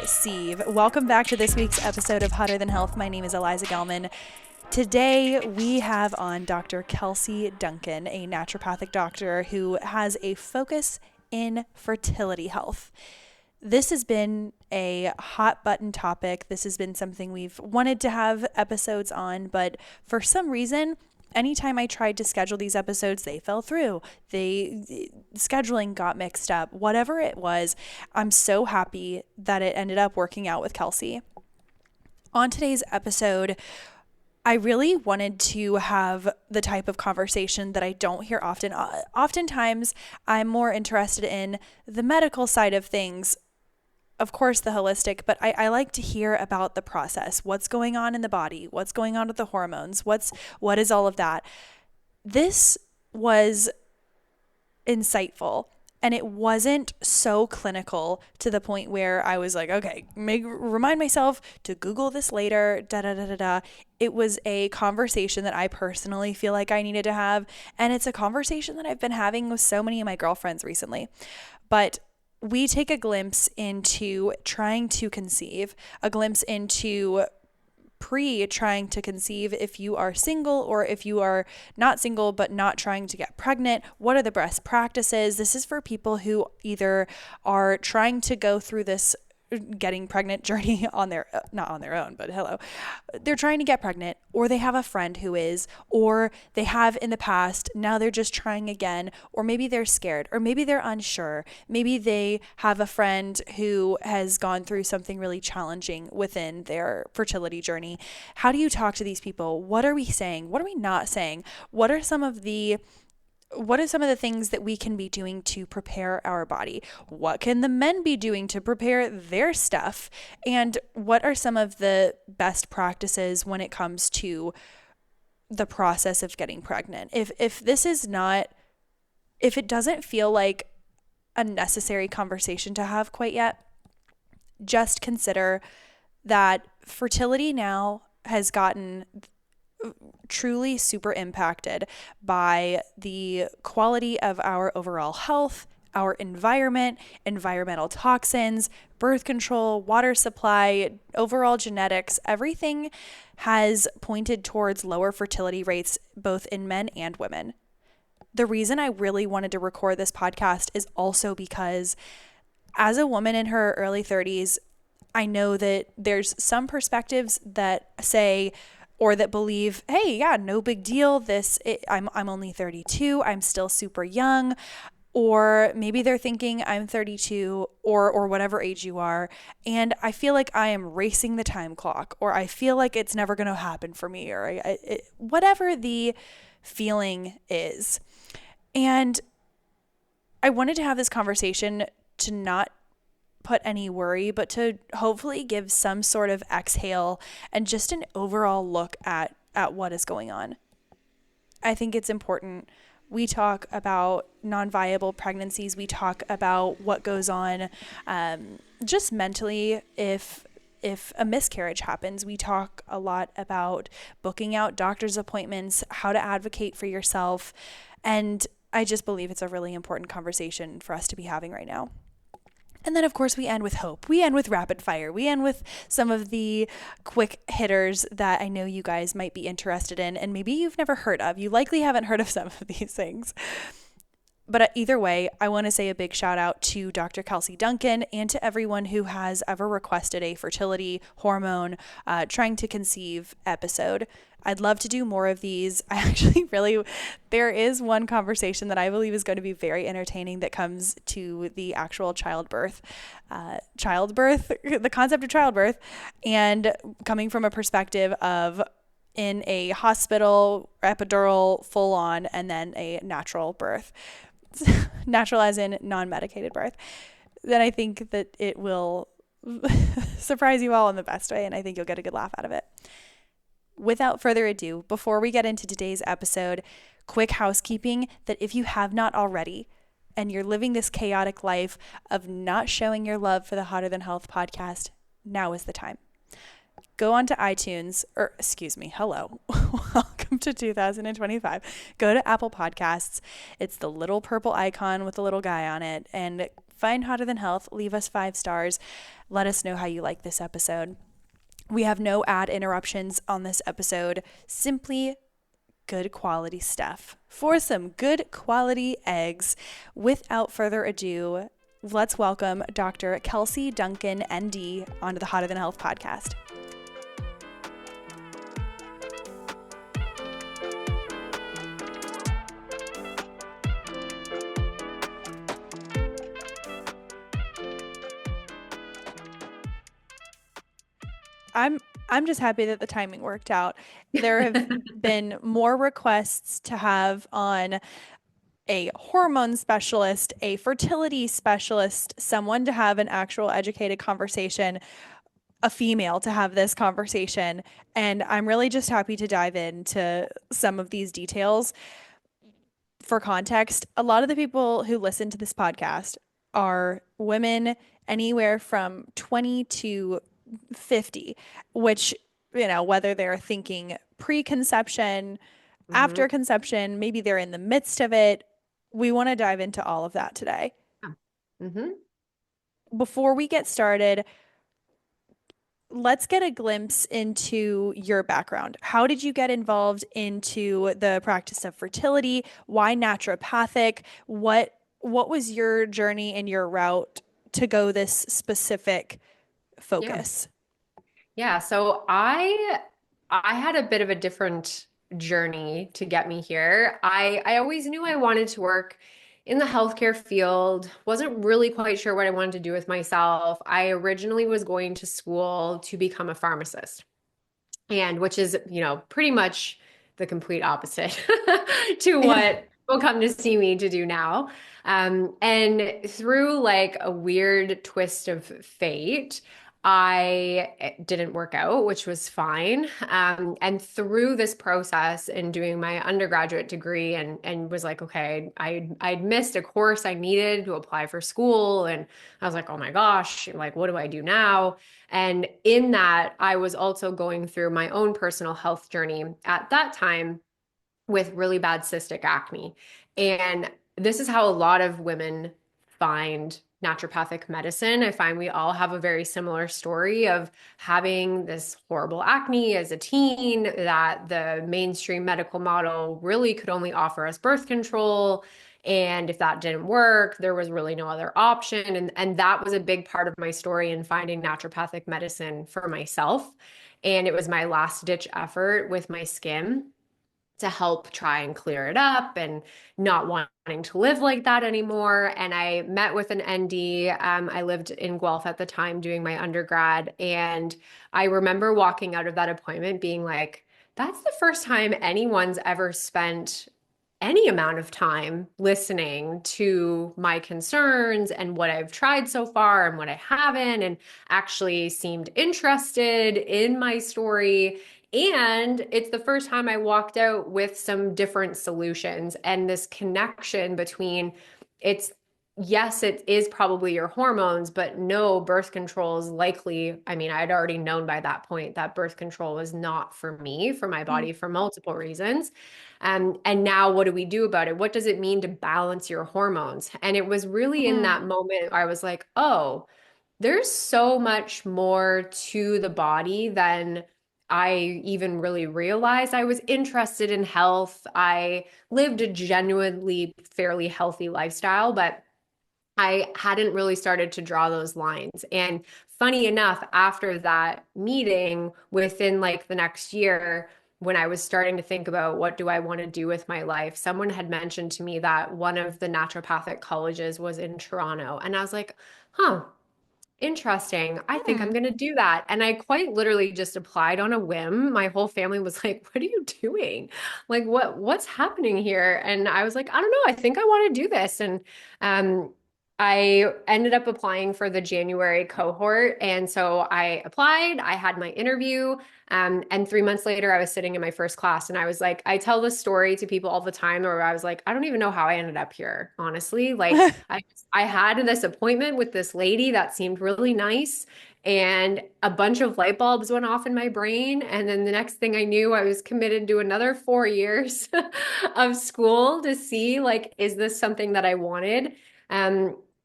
conceive. Welcome back to this week's episode of Hotter Than Health. My name is Eliza Gelman. Today we have on Dr. Kelsey Duncan, a naturopathic doctor who has a focus in fertility health. This has been a hot button topic. This has been something we've wanted to have episodes on, but for some reason, anytime I tried to schedule these episodes, they fell through. Scheduling got mixed up. Whatever it was, I'm so happy that it ended up working out with Kelsey. On today's episode, I really wanted to have the type of conversation that I don't hear often. Oftentimes, I'm more interested in the medical side of things, of course, the holistic, but I like to hear about the process. What's going on in the body? What's going on with the hormones? What is all of that? This was insightful, and it wasn't so clinical to the point where I was like, okay, remind myself to Google this later, It was a conversation that I personally feel like I needed to have, and it's a conversation that I've been having with so many of my girlfriends recently. But we take a glimpse into trying to conceive, a glimpse into trying to conceive if you are single or if you are not single but not trying to get pregnant. What are the best practices? This is for people who either are trying to go through this getting pregnant journey not on their own, but they're trying to get pregnant, or they have a friend who is, or they have in the past, now they're just trying again, or maybe they're scared, or maybe they're unsure. Maybe they have a friend who has gone through something really challenging within their fertility journey. How do you talk to these people? What are we saying? What are we not saying? What are some of the things that we can be doing to prepare our body? What can the men be doing to prepare their stuff? And what are some of the best practices when it comes to the process of getting pregnant? If it doesn't feel like a necessary conversation to have quite yet, just consider that fertility now has gotten truly super impacted by the quality of our overall health, our environment, environmental toxins, birth control, water supply, overall genetics. Everything has pointed towards lower fertility rates, both in men and women. The reason I really wanted to record this podcast is also because as a woman in her early 30s, I know that there's some perspectives that say, or that believe, hey, yeah, no big deal. I'm only 32. I'm still super young. Or maybe they're thinking I'm 32 or whatever age you are, and I feel like I am racing the time clock, or I feel like it's never going to happen for me, or whatever the feeling is. And I wanted to have this conversation to not put any worry, but to hopefully give some sort of exhale and just an overall look at what is going on. I think it's important. We talk about non-viable pregnancies. We talk about what goes on just mentally if a miscarriage happens. We talk a lot about booking out doctor's appointments, how to advocate for yourself. And I just believe it's a really important conversation for us to be having right now. And then, of course, we end with hope. We end with rapid fire. We end with some of the quick hitters that I know you guys might be interested in, and maybe you've never heard of. You likely haven't heard of some of these things. But either way, I want to say a big shout out to Dr. Kelsey Duncan and to everyone who has ever requested a fertility, hormone, trying to conceive episode. I'd love to do more of these. There is one conversation that I believe is going to be very entertaining that comes to the actual childbirth, the concept of childbirth, and coming from a perspective of in a hospital, epidural, full on, and then a natural birth. Natural as in non-medicated birth. Then I think that it will surprise you all in the best way, and I think you'll get a good laugh out of it. Without further ado, before we get into today's episode, quick housekeeping that if you have not already, and you're living this chaotic life of not showing your love for the Hotter Than Health podcast, now is the time. Go onto iTunes, hello, welcome to 2025. Go to Apple Podcasts. It's the little purple icon with the little guy on it, and find Hotter Than Health, leave us 5 stars. Let us know how you like this episode. We have no ad interruptions on this episode, simply good quality stuff for some good quality eggs. Without further ado, let's welcome Dr. Kelsey Duncan, ND, onto the Hotter Than Health podcast. I'm just happy that the timing worked out. There have been more requests to have on a hormone specialist, a fertility specialist, someone to have an actual educated conversation, a female to have this conversation. And I'm really just happy to dive into some of these details. For context, a lot of the people who listen to this podcast are women anywhere from 20 to 50, which, whether they're thinking pre-conception, after conception, maybe they're in the midst of it. We want to dive into all of that today. Before we get started, let's get a glimpse into your background. How did you get involved into the practice of fertility? Why naturopathic? What was your journey and your route to go this specific focus? Yeah, so I had a bit of a different journey to get me here. I always knew I wanted to work in the healthcare field. Wasn't really quite sure what I wanted to do with myself. I originally was going to school to become a pharmacist. And which is, pretty much the complete opposite to Yeah. what will come to see me to do now. And through like a weird twist of fate, I didn't work out, which was fine. And through this process and doing my undergraduate degree and was like, okay, I'd missed a course I needed to apply for school. And I was like, oh my gosh, like, what do I do now? And in that, I was also going through my own personal health journey at that time with really bad cystic acne. And this is how a lot of women find naturopathic medicine. I find we all have a very similar story of having this horrible acne as a teen, that the mainstream medical model really could only offer us birth control. And if that didn't work, there was really no other option. And that was a big part of my story in finding naturopathic medicine for myself. And it was my last ditch effort with my skin to help try and clear it up and not wanting to live like that anymore. And I met with an ND. I lived in Guelph at the time doing my undergrad. And I remember walking out of that appointment being like, that's the first time anyone's ever spent any amount of time listening to my concerns and what I've tried so far and what I haven't, and actually seemed interested in my story. And it's the first time I walked out with some different solutions and this connection between it's, yes, it is probably your hormones, but no, birth control is likely. I mean, I'd already known by that point that birth control was not for me, for my body, for multiple reasons. And now what do we do about it? What does it mean to balance your hormones? And it was really in that moment I was like, oh, there's so much more to the body than I even really realized. I was interested in health. I lived a genuinely fairly healthy lifestyle, but I hadn't really started to draw those lines. And funny enough, after that meeting, within like the next year, when I was starting to think about what do I want to do with my life, someone had mentioned to me that one of the naturopathic colleges was in Toronto. And I was like, huh, interesting. I think I'm going to do that. And I quite literally just applied on a whim. My whole family was like, "What are you doing? Like what's happening here?" And I was like, "I don't know. I think I want to do this." And I ended up applying for the January cohort. And so I applied, I had my interview, and 3 months later, I was sitting in my first class. And I was like, I tell this story to people all the time where I was like, I don't even know how I ended up here, honestly. Like, I had this appointment with this lady that seemed really nice. And a bunch of light bulbs went off in my brain. And then the next thing I knew, I was committed to another 4 years of school to see, like, is this something that I wanted?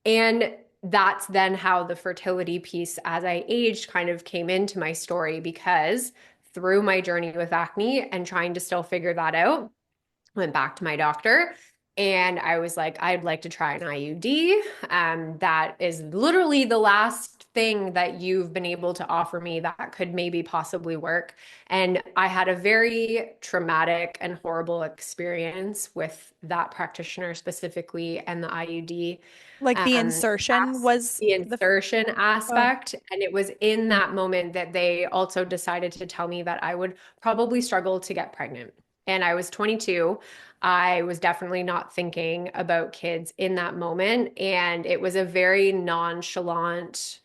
And that's then how the fertility piece as I aged kind of came into my story because through my journey with acne and trying to still figure that out, went back to my doctor and I was like, I'd like to try an IUD. That is literally the last thing that you've been able to offer me that could maybe possibly work. And I had a very traumatic and horrible experience with that practitioner specifically and the IUD Like the um, insertion was the the, insertion oh, aspect. And it was in that moment that they also decided to tell me that I would probably struggle to get pregnant. And I was 22. I was definitely not thinking about kids in that moment. And it was a very nonchalant,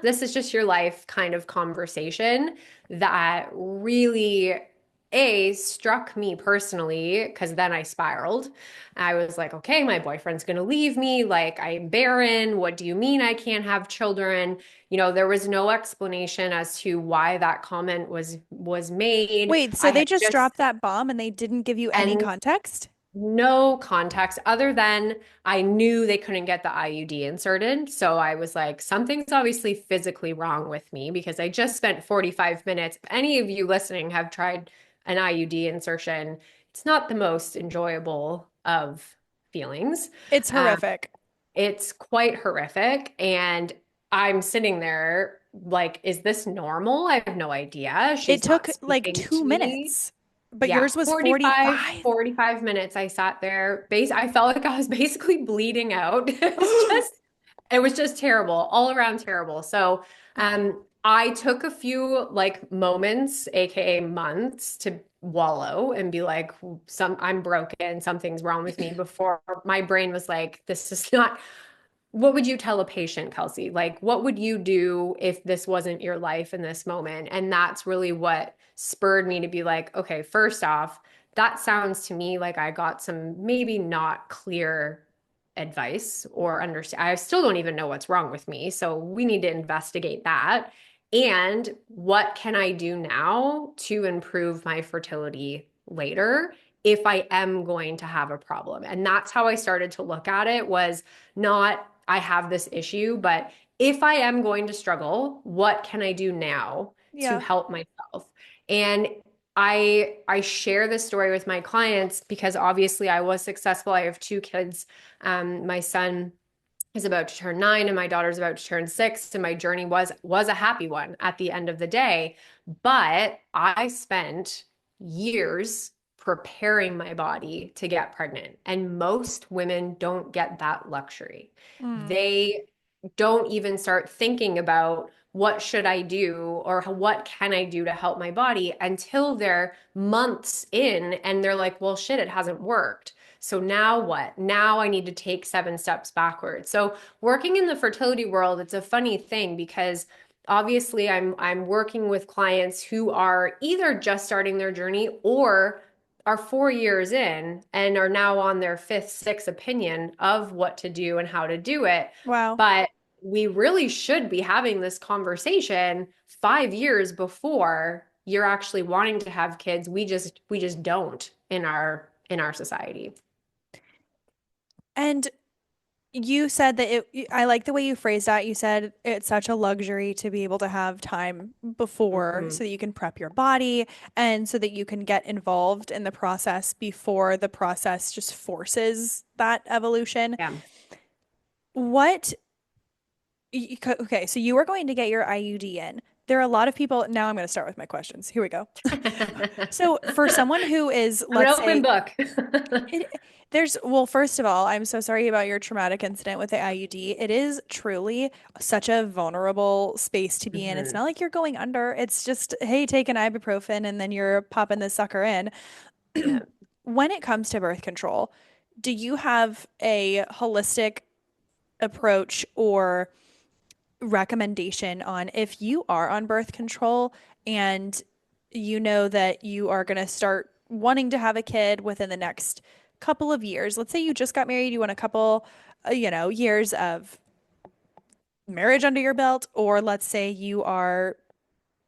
this is just your life kind of conversation that really struck me personally because then I spiraled. I was like, okay, my boyfriend's gonna leave me, like I'm barren, what do you mean I can't have children? There was no explanation as to why that comment was made. wait, so I they had just just dropped that bomb and they didn't give you any and context? no context other than I knew they couldn't get the IUD inserted. So I was like, something's obviously physically wrong with me because I just spent 45 minutes. If any of you listening have tried an IUD insertion, it's not the most enjoyable of feelings. It's Um, horrific. it's quite horrific. And I'm sitting there like, is this normal? I have no idea. It She's took not like speaking two to me. minutes, but Yeah, yours was 45, 45. 45 minutes I sat there. I felt like I was basically bleeding out. It was just terrible, all around terrible. So, I took a few like moments, aka months, to wallow and be like, I'm broken, something's wrong with me before my brain was like, this is not what would you tell a patient, Kelsey? Like, what would you do if this wasn't your life in this moment? And that's really what spurred me to be like, okay, first off, that sounds to me like I got some maybe not clear advice or understand. I still don't even know what's wrong with me. So we need to investigate that. And what can I do now to improve my fertility later if I am going to have a problem? And that's how I started to look at it was not I have this issue, but if I am going to struggle, what can I do now to Yeah. help myself? And I share this story with my clients because obviously I was successful. I have two kids. My son is about to turn 9 and my daughter's about to turn 6, and my journey was a happy one at the end of the day. But I spent years preparing my body to get pregnant, and most women don't get that luxury. Mm. They don't even start thinking about what should I do or what can I do to help my body until they're months in and they're like, well, shit, it hasn't worked. So now what? Now I need to take 7 steps backwards. So working in the fertility world, it's a funny thing because obviously I'm working with clients who are either just starting their journey or are 4 years in and are now on their fifth, sixth opinion of what to do and how to do it. Wow. But we really should be having this conversation 5 years before you're actually wanting to have kids. We just don't in our society. And you said that I like the way you phrased that. You said it's such a luxury to be able to have time before Mhm. so that you can prep your body and so that you can get involved in the process before the process just forces that evolution. Yeah. What, okay, so you were going to get your IUD in. There are a lot of people. Now I'm going to start with my questions. Here we go. So for someone who is, I'm an let's open say, book. well, first of all, I'm so sorry about your traumatic incident with the IUD. It is truly such a vulnerable space to be in. It's Mhm. not like you're going under. It's just, hey, take an ibuprofen and then you're popping this sucker in. Yeah. When it comes to birth control, do you have a holistic approach or recommendation on if you are on birth control and you know that you are going to start wanting to have a kid within the next couple of years? Let's say you just got married, you want a couple, years of marriage under your belt, or let's say you are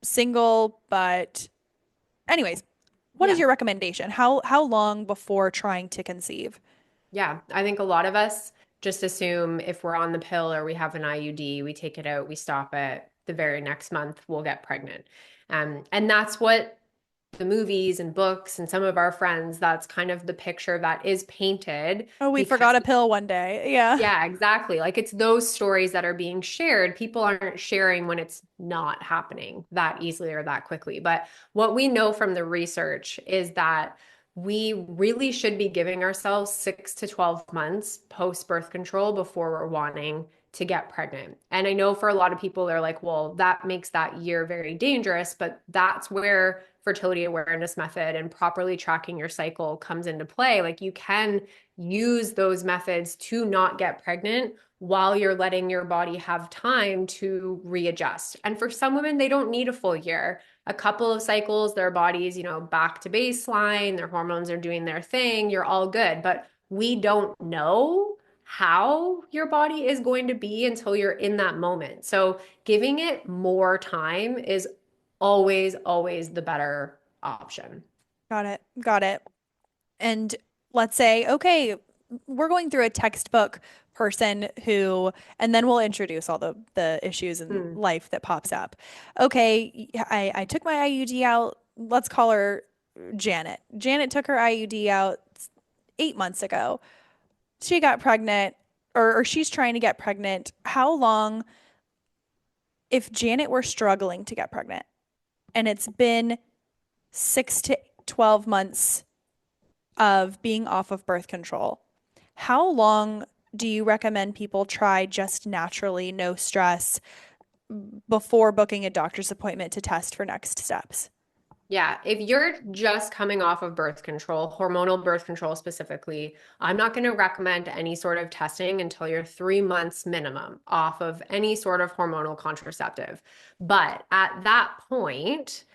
single, but anyways, what is Yeah. your recommendation? How long before trying to conceive? Yeah. I think a lot of us just assume if we're on the pill or we have an IUD, we take it out, we stop it, the very next month we'll get pregnant. And that's what the movies and books and some of our friends, that's kind of the picture that is painted Oh, we because forgot a pill one day. Yeah. yeah, exactly. Like it's those stories that are being shared. People aren't sharing when it's not happening that easily or that quickly. But what we know from the research is that we really should be giving ourselves 6 to 12 months post birth control before we're wanting to get pregnant. And I know for a lot of people, they're like, well, that makes that year very dangerous, but that's where fertility awareness method and properly tracking your cycle comes into play. Like you can use those methods to not get pregnant while you're letting your body have time to readjust. And for some women, they don't need a full year. A couple of cycles, their bodies, back to baseline, their hormones are doing their thing, you're all good. But we don't know how your body is going to be until you're in that moment. So giving it more time is always, always the better option. Got it. Got it. And let's say, okay, we're going through a textbook person who, and then we'll introduce all the issues in Mm. life that pops up. Okay, I took my IUD out. Let's call her Janet. Janet took her IUD out 8 months ago. She got pregnant, or she's trying to get pregnant. How long, if Janet were struggling to get pregnant, and it's been 6 to 12 months of being off of birth control, how long do you recommend people try just naturally, no stress, before booking a doctor's appointment to test for next steps? Yeah, if you're just coming off of birth control, hormonal birth control specifically, I'm not going to recommend any sort of testing until you're 3 months minimum off of any sort of hormonal contraceptive. But at that point,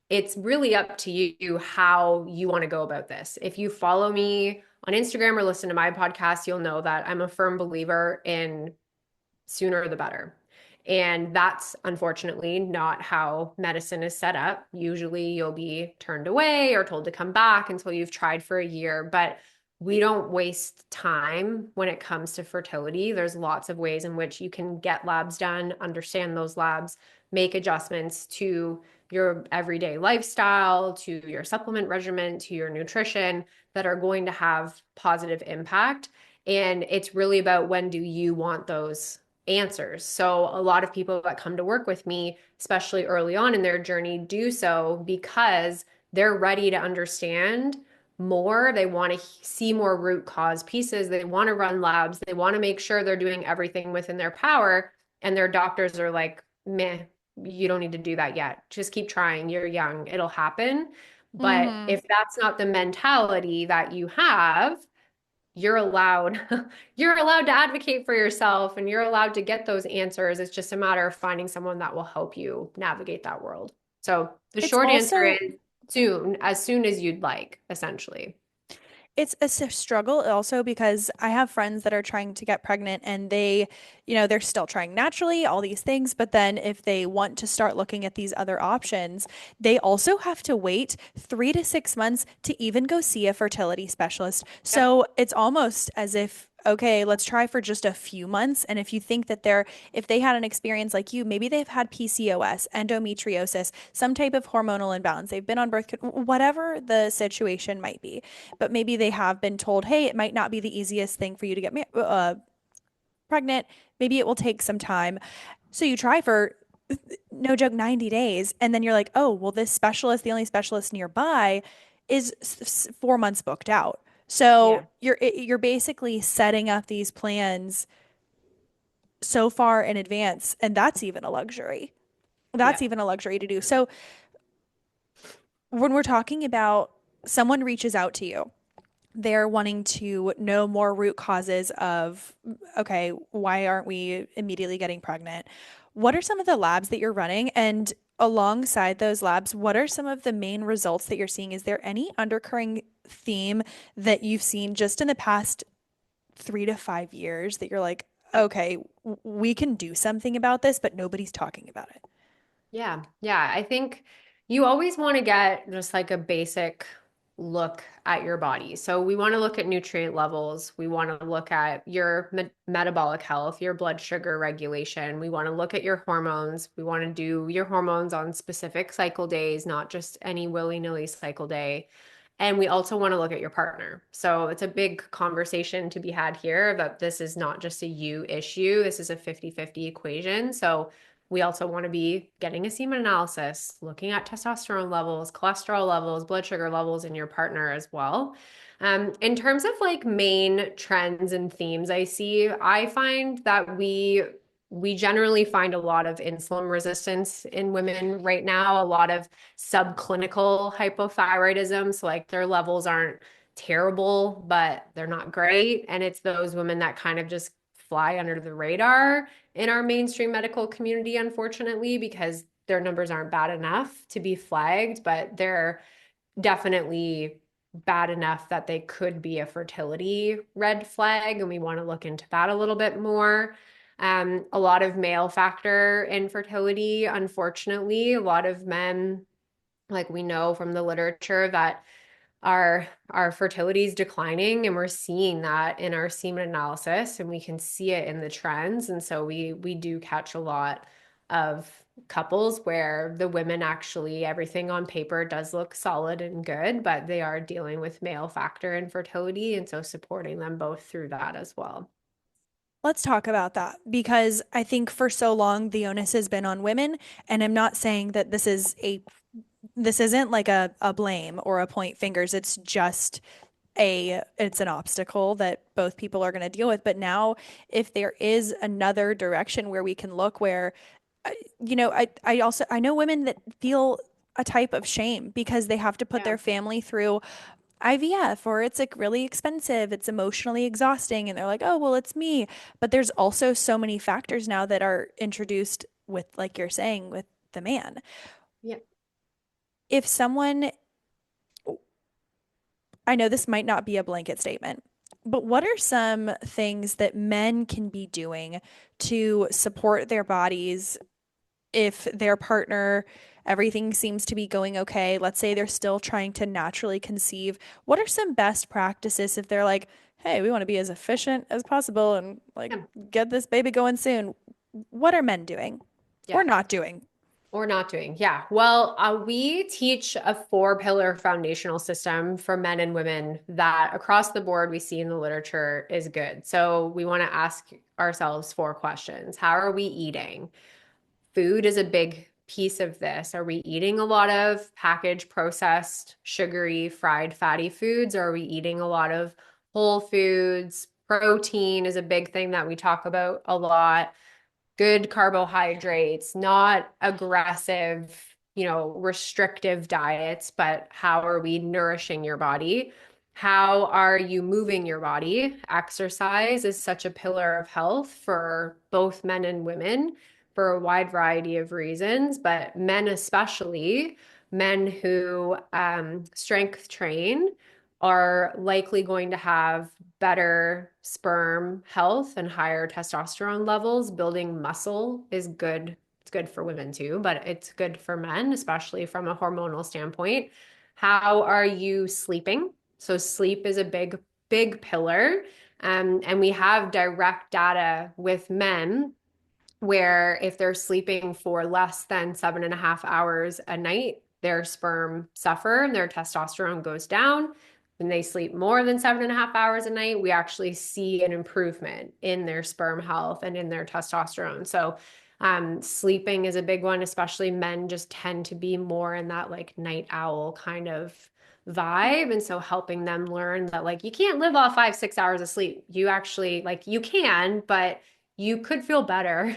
it's really up to you how you want to go about this. If you follow me on Instagram or listen to my podcast, you'll know that I'm a firm believer in sooner the better. And that's unfortunately not how medicine is set up. Usually you'll be turned away or told to come back until you've tried for a year. But we don't waste time when it comes to fertility. There's lots of ways in which you can get labs done, understand those labs, make adjustments to your everyday lifestyle, to your supplement regimen, to your nutrition that are going to have positive impact. And it's really about when do you want those answers. So a lot of people that come to work with me, especially early on in their journey, do so because they're ready to understand more. They want to see more root cause pieces. They want to run labs. They want to make sure they're doing everything within their power. And their doctors are like, meh, you don't need to do that yet. Just keep trying. You're young. It'll happen. But Mm-hmm. if that's not the mentality that you have, you're allowed you're allowed to advocate for yourself and you're allowed to get those answers. It's just a matter of finding someone that will help you navigate that world. So the It's short answer also is soon, as soon as you'd like, essentially. it's a struggle also because I have friends that are trying to get pregnant and they're still trying naturally, all these things. But then if they want to start looking at these other options, they also have to wait 3 to 6 months to even go see a fertility specialist. Yep. So it's almost as if, okay, let's try for just a few months. And if you think that if they had an experience like you, maybe they've had PCOS, endometriosis, some type of hormonal imbalance, they've been on whatever the situation might be, but maybe they have been told, hey, it might not be the easiest thing for you to get pregnant. Maybe it will take some time. So you try for, no joke, 90 days. And then you're like, oh, well, this specialist, the only specialist nearby, is 4 months booked out. So Yeah. you're basically setting up these plans so far in advance, and that's even a luxury. That's Yeah. even a luxury to do. So when we're talking about someone reaches out to you, they're wanting to know more root causes of, okay, why aren't we immediately getting pregnant? What are some of the labs that you're running? And alongside those labs, what are some of the main results that you're seeing? Is there any undercurring theme that you've seen just in the past 3 to 5 years that you're like, okay, we can do something about this, but nobody's talking about it? Yeah. Yeah. I think you always want to get just like a basic look at your body. So we want to look at nutrient levels. We want to look at your metabolic health, your blood sugar regulation. We want to look at your hormones. We want to do your hormones on specific cycle days, not just any willy-nilly cycle day. And we also want to look at your partner. So it's a big conversation to be had here that this is not just a you issue. This is a 50-50 equation. So we also want to be getting a semen analysis, looking at testosterone levels, cholesterol levels, blood sugar levels in your partner as well. In terms of like main trends and themes I find that we generally find a lot of insulin resistance in women right now, a lot of subclinical hypothyroidism. So like their levels aren't terrible, but they're not great. And it's those women that kind of just fly under the radar in our mainstream medical community, unfortunately, because their numbers aren't bad enough to be flagged, but they're definitely bad enough that they could be a fertility red flag. And we want to look into that a little bit more. A lot of male factor infertility, unfortunately, a lot of men, like we know from the literature that our fertility is declining, and we're seeing that in our semen analysis, and we can see it in the trends. And so we do catch a lot of couples where the women actually, everything on paper does look solid and good, but they are dealing with male factor infertility, and so supporting them both through that as well. Let's talk about that because I think for so long the onus has been on women, and I'm not saying that this isn't like a blame or a point fingers. It's just it's an obstacle that both people are going to deal with. But now, if there is another direction where we can look, where I know women that feel a type of shame because they have to put Yeah. their family through IVF, or it's like really expensive, it's emotionally exhausting, and they're like, oh, well, it's me. But there's also so many factors now that are introduced with, like you're saying, with the man. Yeah. If someone, I know this might not be a blanket statement, but what are some things that men can be doing to support their bodies if their partner, everything seems to be going okay? Let's say they're still trying to naturally conceive. What are some best practices if they're like, hey, we want to be as efficient as possible and like Yeah. get this baby going soon? What are men doing or Yeah. not doing? Or not doing. Yeah. Well, we teach a four-pillar foundational system for men and women that across the board we see in the literature is good. So we want to ask ourselves four questions. How are we eating? Food is a big piece of this. Are we eating a lot of packaged, processed, sugary, fried, fatty foods? Or are we eating a lot of whole foods? Protein is a big thing that we talk about a lot. Good carbohydrates, not aggressive, restrictive diets, but how are we nourishing your body? How are you moving your body? Exercise is such a pillar of health for both men and women for a wide variety of reasons, but men especially, men who strength train are likely going to have better sperm health and higher testosterone levels. Building muscle is good. It's good for women too, but it's good for men, especially from a hormonal standpoint. How are you sleeping? So sleep is a big, big pillar. And we have direct data with men where if they're sleeping for less than 7.5 hours a night, their sperm suffer and their testosterone goes down. When they sleep more than 7.5 hours a night, we actually see an improvement in their sperm health and in their testosterone. So, sleeping is a big one, especially men just tend to be more in that like night owl kind of vibe. And so helping them learn that like you can't live off 5, 6 hours of sleep. You actually like you can, but you could feel better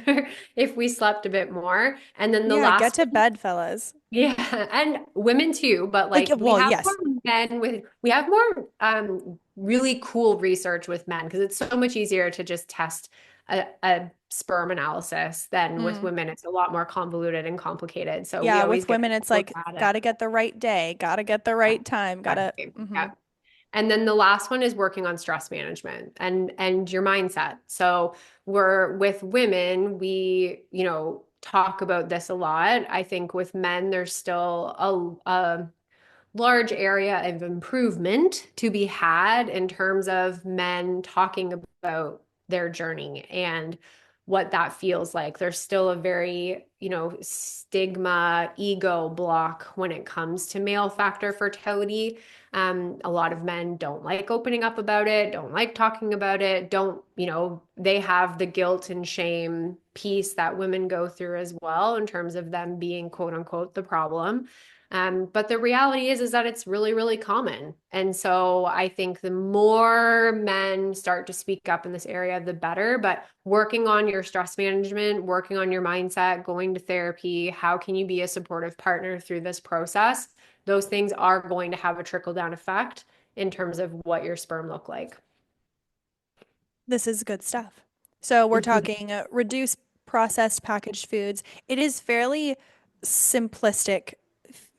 if we slept a bit more. And then the Yeah, get last to bed, fellas. yeah, and women too, but Like, like we well, have more yes. men with we have more really cool research with men because it's so much easier to just test a sperm analysis than with Mm. women. It's a lot more convoluted and complicated. So we Yeah, always with get women, it's full like, data. gotta get the right day, gotta get the Yeah, right time, gotta. exactly. Mhm. Yeah. And then the last one is working on stress management and your mindset. So we're with women, we, talk about this a lot. I think with men, there's still large area of improvement to be had in terms of men talking about their journey and what that feels like. There's still a very, stigma, ego block when it comes to male factor fertility. A lot of men don't like opening up about it, don't like talking about it, don't, they have the guilt and shame piece that women go through as well in terms of them being quote unquote the problem. But the reality is that it's really, really common. And so I think the more men start to speak up in this area, the better. But working on your stress management, working on your mindset, going to therapy, how can you be a supportive partner through this process? Those things are going to have a trickle down effect in terms of what your sperm look like. This is good stuff. So we're talking reduce processed packaged foods. It is fairly simplistic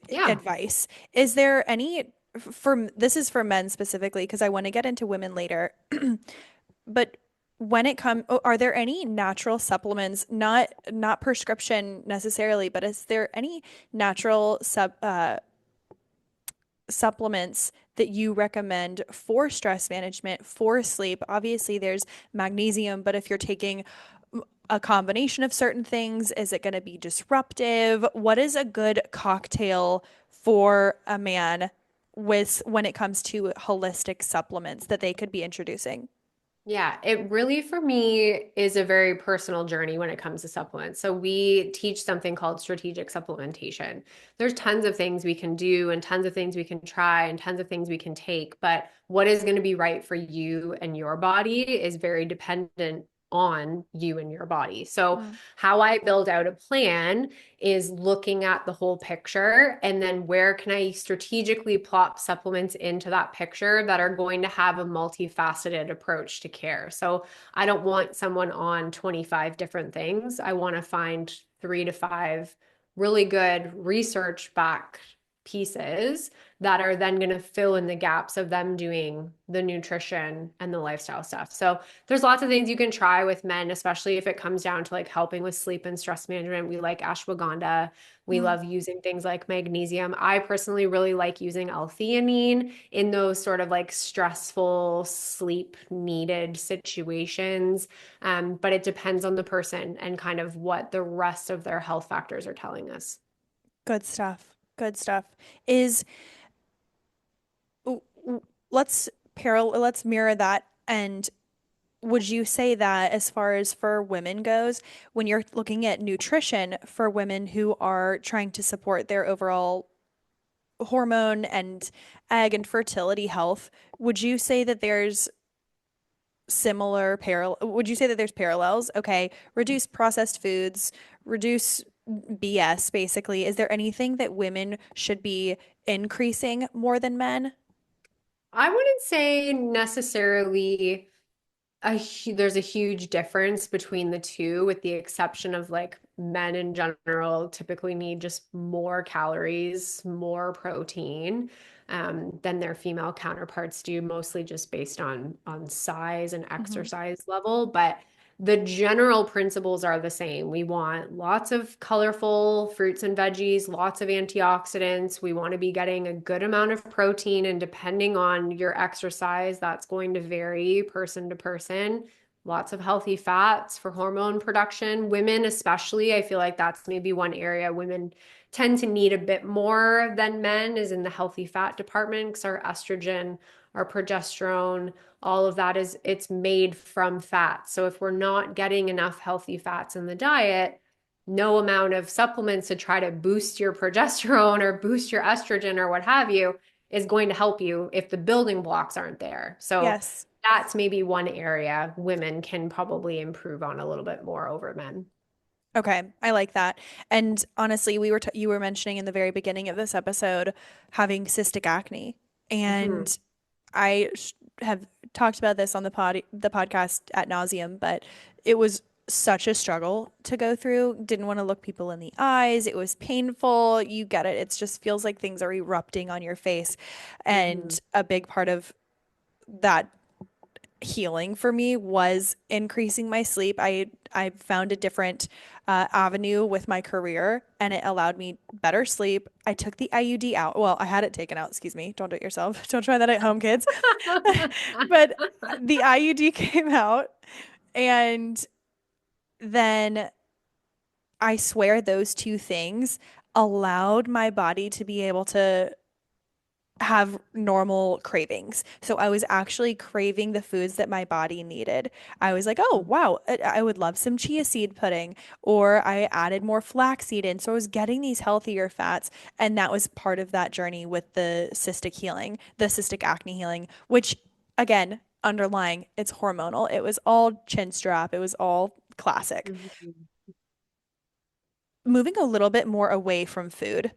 Yeah. advice. Is there any for this is for men specifically because I want to get into women later. But when it comes, are there any natural supplements, not prescription necessarily, but is there any natural supplements that you recommend for stress management, for sleep? Obviously, there's magnesium, but if you're taking a combination of certain things, is it going to be disruptive? What is a good cocktail for a man with when it comes to holistic supplements that they could be introducing? Yeah, it really for me is a very personal journey when it comes to supplements. So we teach something called strategic supplementation. There's tons of things we can do and tons of things we can try and tons of things we can take, but what is going to be right for you and your body is very dependent on you and your body. So Mm. how I build out a plan is looking at the whole picture and then where can I strategically plop supplements into that picture that are going to have a multifaceted approach to care. So I don't want someone on 25 different things. I want to find 3 to 5 really good research backed pieces that are then going to fill in the gaps of them doing the nutrition and the lifestyle stuff. So there's lots of things you can try with men, especially if it comes down to like helping with sleep and stress management. We like ashwagandha. We Mm. love using things like magnesium. I personally really like using L-theanine in those sort of like stressful sleep needed situations. But it depends on the person and kind of what the rest of their health factors are telling us. Good stuff. Good stuff. Is w- w- let's mirror that. And would you say that as far as for women goes, when you're looking at nutrition for women who are trying to support their overall hormone and egg and fertility health, would you say that there's would you say that there's parallels? Okay, reduce processed foods, reduce BS basically. Is there anything that women should be increasing more than men? I wouldn't say necessarily there's a huge difference between the two, with the exception of like men in general typically need just more calories, more protein, than their female counterparts do, mostly just based on size and Mhm. exercise level. But the general principles are the same. We want lots of colorful fruits and veggies, lots of antioxidants. We want to be getting a good amount of protein, and depending on your exercise, that's going to vary person to person. Lots of healthy fats for hormone production. Women, especially, I feel like that's maybe one area women tend to need a bit more than men is in the healthy fat department because our estrogen, our progesterone, all of that it's made from fat. So if we're not getting enough healthy fats in the diet, no amount of supplements to try to boost your progesterone or boost your estrogen or what have you is going to help you if the building blocks aren't there. So Yes. that's maybe one area women can probably improve on a little bit more over men. Okay, I like that. And honestly, you were mentioning in the very beginning of this episode having cystic acne, Mhm. and have talked about this on the podcast at nauseum, but it was such a struggle to go through. Didn't want to look people in the eyes. It was painful. You get it. It just feels like things are erupting on your face, Mhm. and a big part of that healing for me was increasing my sleep. I found a different avenue with my career, and it allowed me better sleep. I took the IUD out. Well, I had it taken out. Excuse me. Don't do it yourself. Don't try that at home, kids. But the IUD came out, and then I swear those two things allowed my body to be able to have normal cravings. So I was actually craving the foods that my body needed. I was like, oh, wow, I would love some chia seed pudding. Or I added more flaxseed in. So I was getting these healthier fats. And that was part of that journey with the cystic healing, the cystic acne healing, which again, underlying, it's hormonal. It was all chin strap, it was all classic. Mhm. Moving a little bit more away from food.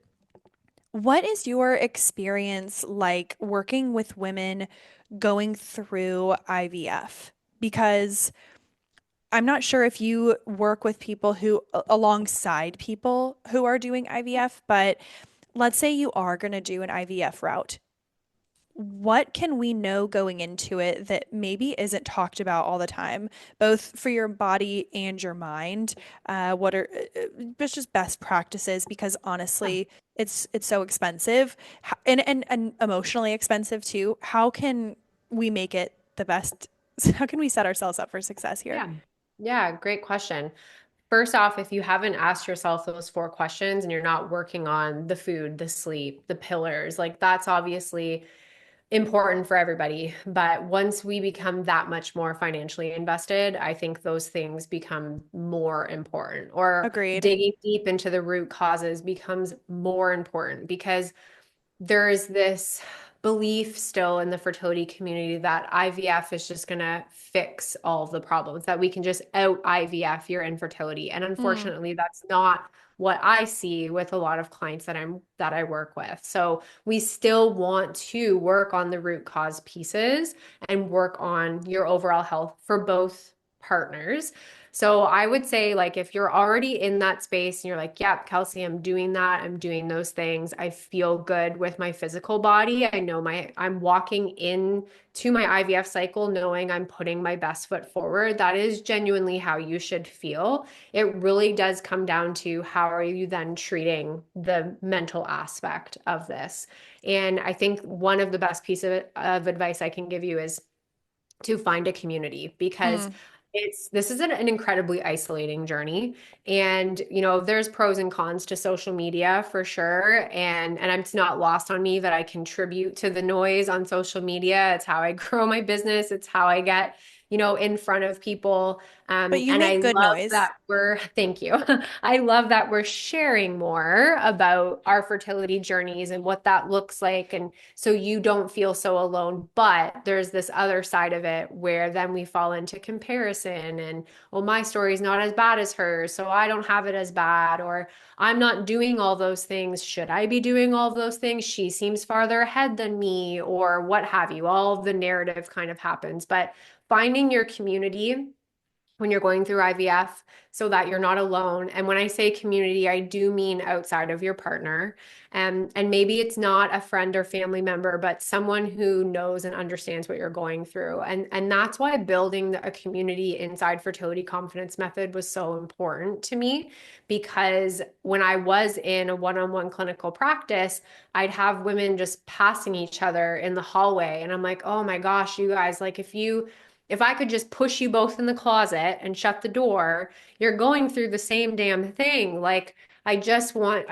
What is your experience like working with women going through IVF? Because I'm not sure if you work with people who, alongside people who are doing IVF, but let's say you are going to do an IVF route. What can we know going into it that maybe isn't talked about all the time, both for your body and your mind? What are it's just best practices? Because honestly, it's so expensive and emotionally expensive too. How can we make it the best? How can we set ourselves up for success here? Yeah. Yeah, great question. First off, if you haven't asked yourself those four questions and you're not working on the food, the sleep, the pillars, like that's obviously important for everybody. But once we become that much more financially invested, I think those things become more important, or Agreed. digging deep into the root causes becomes more important because there's this belief still in the fertility community that IVF is just going to fix all of the problems, that we can just out IVF your infertility. And Mm, unfortunately, that's not what I see with a lot of clients that I work with. So we still want to work on the root cause pieces and work on your overall health for both partners. So I would say, like, if you're already in that space and you're like, yeah, Kelsey, I'm doing that. I'm doing those things. I feel good with my physical body. I know I'm walking in to my IVF cycle knowing I'm putting my best foot forward. That is genuinely how you should feel. It really does come down to how are you then treating the mental aspect of this. And I think one of the best pieces of advice I can give you is to find a community, because mm. this is an incredibly isolating journey. And there's pros and cons to social media for sure, and it's not lost on me that I contribute to the noise on social media. It's how I grow my business. It's how I get in front of people. But you And I make good love noise. that thank you. I love that we're sharing more about our fertility journeys and what that looks like. And so you don't feel so alone. But there's this other side of it where then we fall into comparison and, well, my story is not as bad as hers, so I don't have it as bad, or I'm not doing all those things. Should I be doing all of those things? She seems farther ahead than me, or what have you. All of the narrative kind of happens. But finding your community when you're going through IVF so that you're not alone. And when I say community, I do mean outside of your partner. And maybe it's not a friend or family member, but someone who knows and understands what you're going through. And that's why building a community inside Fertility Confidence Method was so important to me, because when I was in a one-on-one clinical practice, I'd have women just passing each other in the hallway. And I'm like, oh my gosh, you guys, like if I could just push you both in the closet and shut the door, you're going through the same damn thing. Like, I just want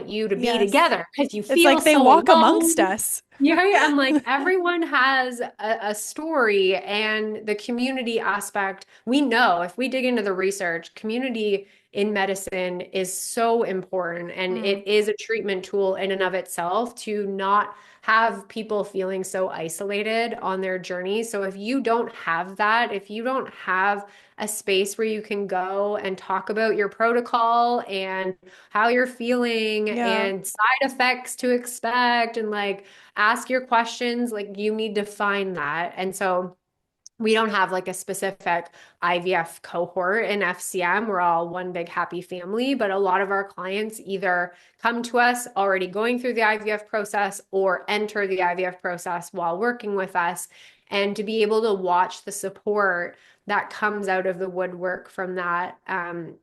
you to be Yes. together because you It's feel like they so walk alone. amongst us. Yeah, I'm like, everyone has a story, and the community aspect, we know if we dig into the research, community in medicine is so important, and Mm, it is a treatment tool in and of itself to not have people feeling so isolated on their journey. So if you don't have that, if you don't have a space where you can go and talk about your protocol and how you're feeling yeah. and side effects to expect, and like ask your questions, like you need to find that. And so we don't have like a specific IVF cohort in FCM. We're all one big happy family, but a lot of our clients either come to us already going through the IVF process or enter the IVF process while working with us. and to be able to watch the support that comes out of the woodwork from that,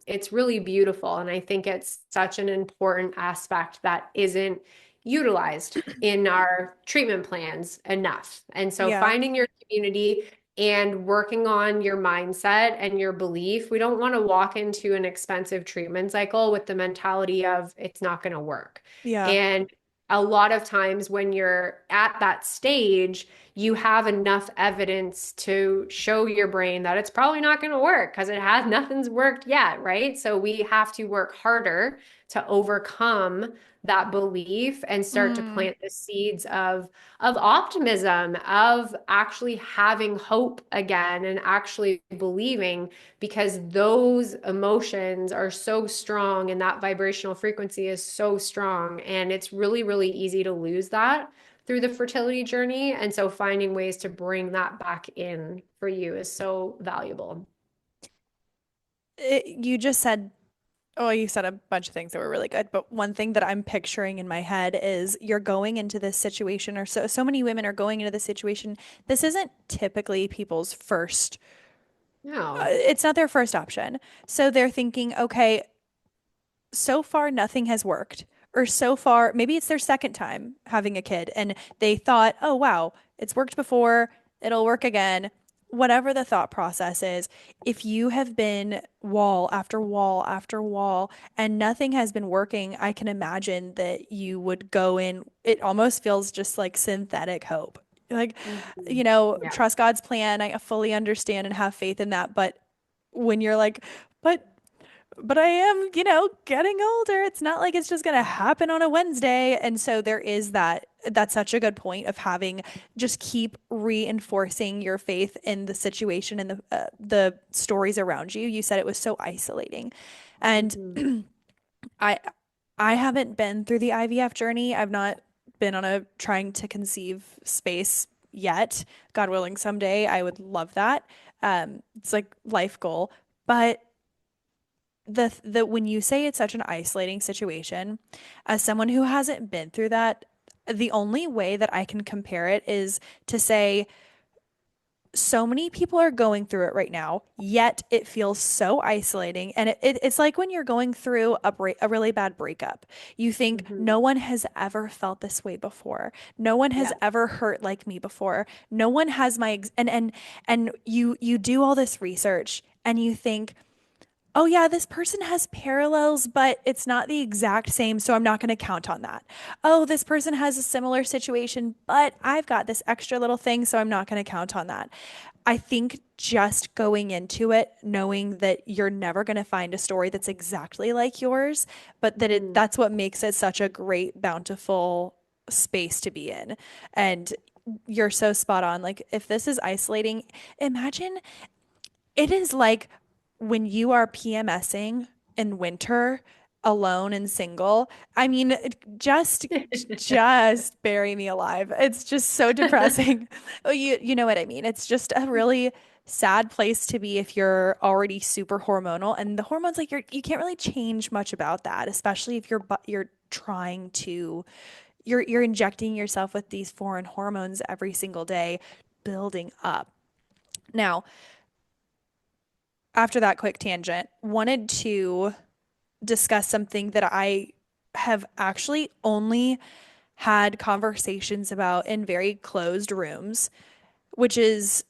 it's really beautiful. And I think it's such an important aspect that isn't utilized in our treatment plans enough. And so Yeah. finding your community and working on your mindset and your belief. We don't want to walk into an expensive treatment cycle with the mentality of it's not going to work. Yeah. And a lot of times when you're at that stage, you have enough evidence to show your brain that it's probably not going to work because it has nothing's worked yet, right? So we have to work harder to overcome that belief and start to Mm. plant the seeds of optimism, of actually having hope again and actually believing, because those emotions are so strong and that vibrational frequency is so strong, and it's really really easy to lose that through the fertility journey. And so finding ways to bring that back in for you is so valuable. You just said, oh, you said a bunch of things that were really good, but one thing that I'm picturing in my head is you're going into this situation, or so many women are going into this situation. This isn't typically people's first, No. it's not their first option. So they're thinking, okay, so far nothing has worked. Or so far, maybe it's their second time having a kid and they thought, oh, wow, it's worked before, it'll work again. Whatever the thought process is, if you have been wall after wall after wall and nothing has been working, I can imagine that you would go in. It almost feels just like synthetic hope. Like, Mhm. Yeah. trust God's plan. I fully understand and have faith in that. But when you're like, but I am, getting older. It's not like it's just going to happen on a Wednesday. And so there is that. That's such a good point of having just keep reinforcing your faith in the situation and the stories around you. You said it was so isolating. And Mhm. I I haven't been through the IVF journey. I've not been on a trying to conceive space yet. God willing, someday I would love that. It's like life goal. But the when you say it's such an isolating situation, as someone who hasn't been through that, the only way that I can compare it is to say so many people are going through it right now, yet it feels so isolating. And it's like when you're going through a really bad breakup. You think Mhm. no one has ever felt this way before. No one has Yeah. ever hurt like me before. No one has and you do all this research and you think, oh yeah, this person has parallels, but it's not the exact same, so I'm not going to count on that. Oh, this person has a similar situation, but I've got this extra little thing, so I'm not going to count on that. I think just going into it, knowing that you're never going to find a story that's exactly like yours, but Mhm. that's what makes it such a great, bountiful space to be in. And you're so spot on. Like, if this is isolating, imagine it is like when you are PMSing in winter alone and single. I mean, just bury me alive. It's just so depressing. Oh, you know what I mean? It's just a really sad place to be if you're already super hormonal, and the hormones, like, you can't really change much about that, especially if you're trying to you're injecting yourself with these foreign hormones every single day, building up. Now, after that quick tangent, wanted to discuss something that I have actually only had conversations about in very closed rooms, which is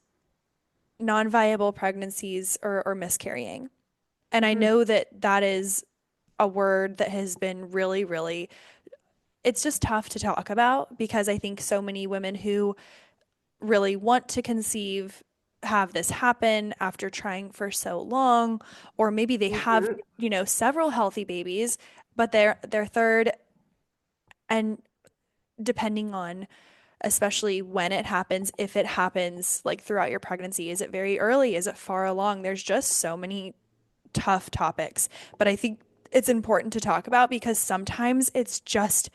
non-viable pregnancies or miscarrying. And I Mhm. know that that is a word that has been really, really, it's just tough to talk about because I think so many women who really want to conceive have this happen after trying for so long, or maybe they have, Mhm. several healthy babies, but their third, and depending on especially when it happens, if it happens like throughout your pregnancy, is it very early, is it far along? There's just so many tough topics, but I think it's important to talk about because sometimes it's just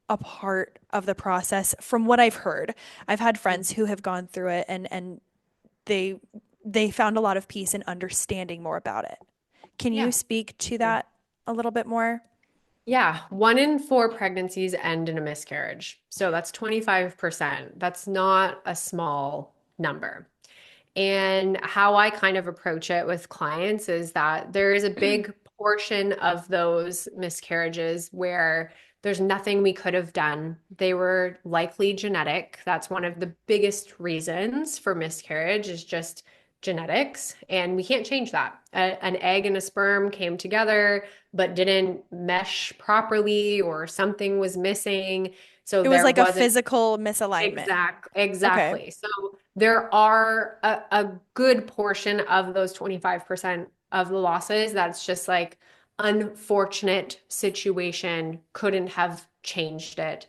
a part of the process from what I've heard. I've had friends who have gone through it and they they found a lot of peace in understanding more about it. Can you Yeah. speak to that a little bit more? Yeah, 1 in 4 pregnancies end in a miscarriage. So that's 25%. That's not a small number. And how I kind of approach it with clients is that there is a big portion of those miscarriages where there's nothing we could have done. They were likely genetic. That's one of the biggest reasons for miscarriage is just genetics, and we can't change that. An egg and a sperm came together but didn't mesh properly, or something was missing. So It was there like a wasn't physical misalignment. Okay. exactly. So there are a good portion of those 25% of the losses that's just like unfortunate situation, couldn't have changed it,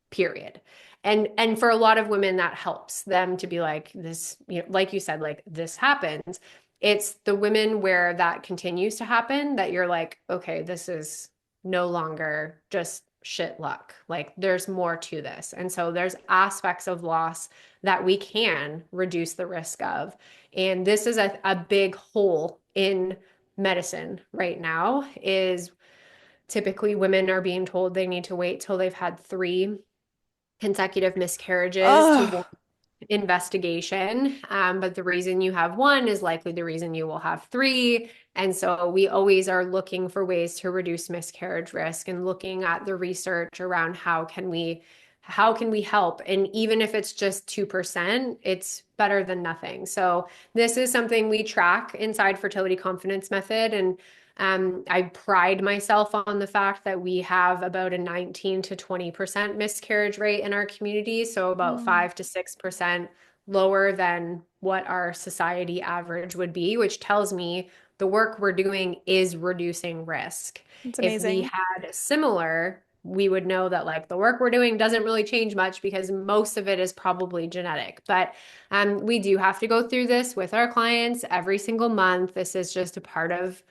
period. And for a lot of women that helps them to be like this, you know, like you said, like this happens. It's the women where that continues to happen that you're like, okay, this is no longer just shit luck. Like there's more to this. And so there's aspects of loss that we can reduce the risk of. And this is a big hole in medicine right now is typically women are being told they need to wait till they've had three consecutive miscarriages to Oh, warrant investigation. But the reason you have one is likely the reason you will have three. And so we always are looking for ways to reduce miscarriage risk and looking at the research around how can we help? And even if it's just 2%, it's better than nothing. So this is something we track inside Fertility Confidence Method. And I pride myself on the fact that we have about a 19 to 20% miscarriage rate in our community. So about mm, 5 to 6% lower than what our society average would be, which tells me the work we're doing is reducing risk. it's If we amazing. had similar, we would know that like the work we're doing doesn't really change much because most of it is probably genetic. But we do have to go through this with our clients every single month. This is just a part of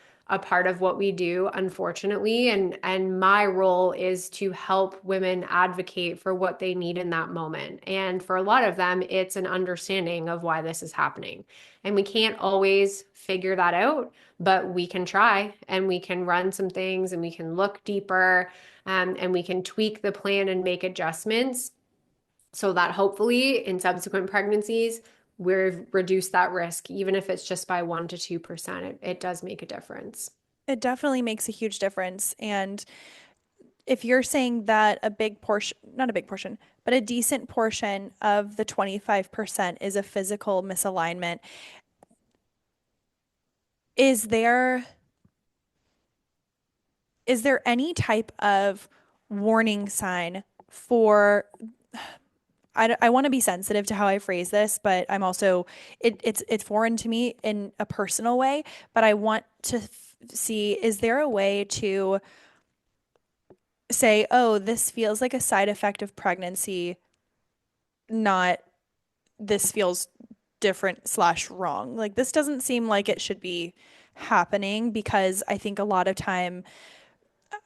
what we do, unfortunately. And my role is to help women advocate for what they need in that moment. And for a lot of them, it's an understanding of why this is happening. And we can't always figure that out, but we can try and we can run some things and we can look deeper, and we can tweak the plan and make adjustments so that hopefully in subsequent pregnancies, we've reduced that risk, even if it's just by 1 to 2%. It does make a difference. It definitely makes a huge difference. And if you're saying that a big portion, not a big portion, but a decent portion of the 25% is a physical misalignment, is there is there any type of warning sign for I want to be sensitive to how I phrase this, but I'm also it's foreign to me in a personal way, but I want to see, is there a way to say, oh, this feels like a side effect of pregnancy, not this feels different slash wrong. Like this doesn't seem like it should be happening because I think a lot of time,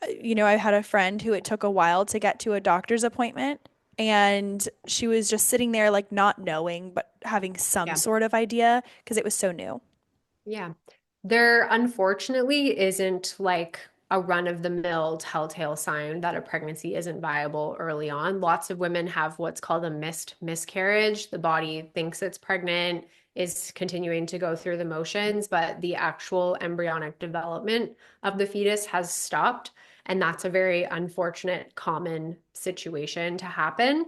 I had a friend who it took a while to get to a doctor's appointment and she was just sitting there like not knowing but having some Yeah. sort of idea because it was so new. Yeah. There unfortunately isn't like a run-of-the-mill telltale sign that a pregnancy isn't viable early on. Lots of women have what's called a missed miscarriage. The body thinks it's pregnant, is continuing to go through the motions, but the actual embryonic development of the fetus has stopped. And that's a very unfortunate, common situation to happen.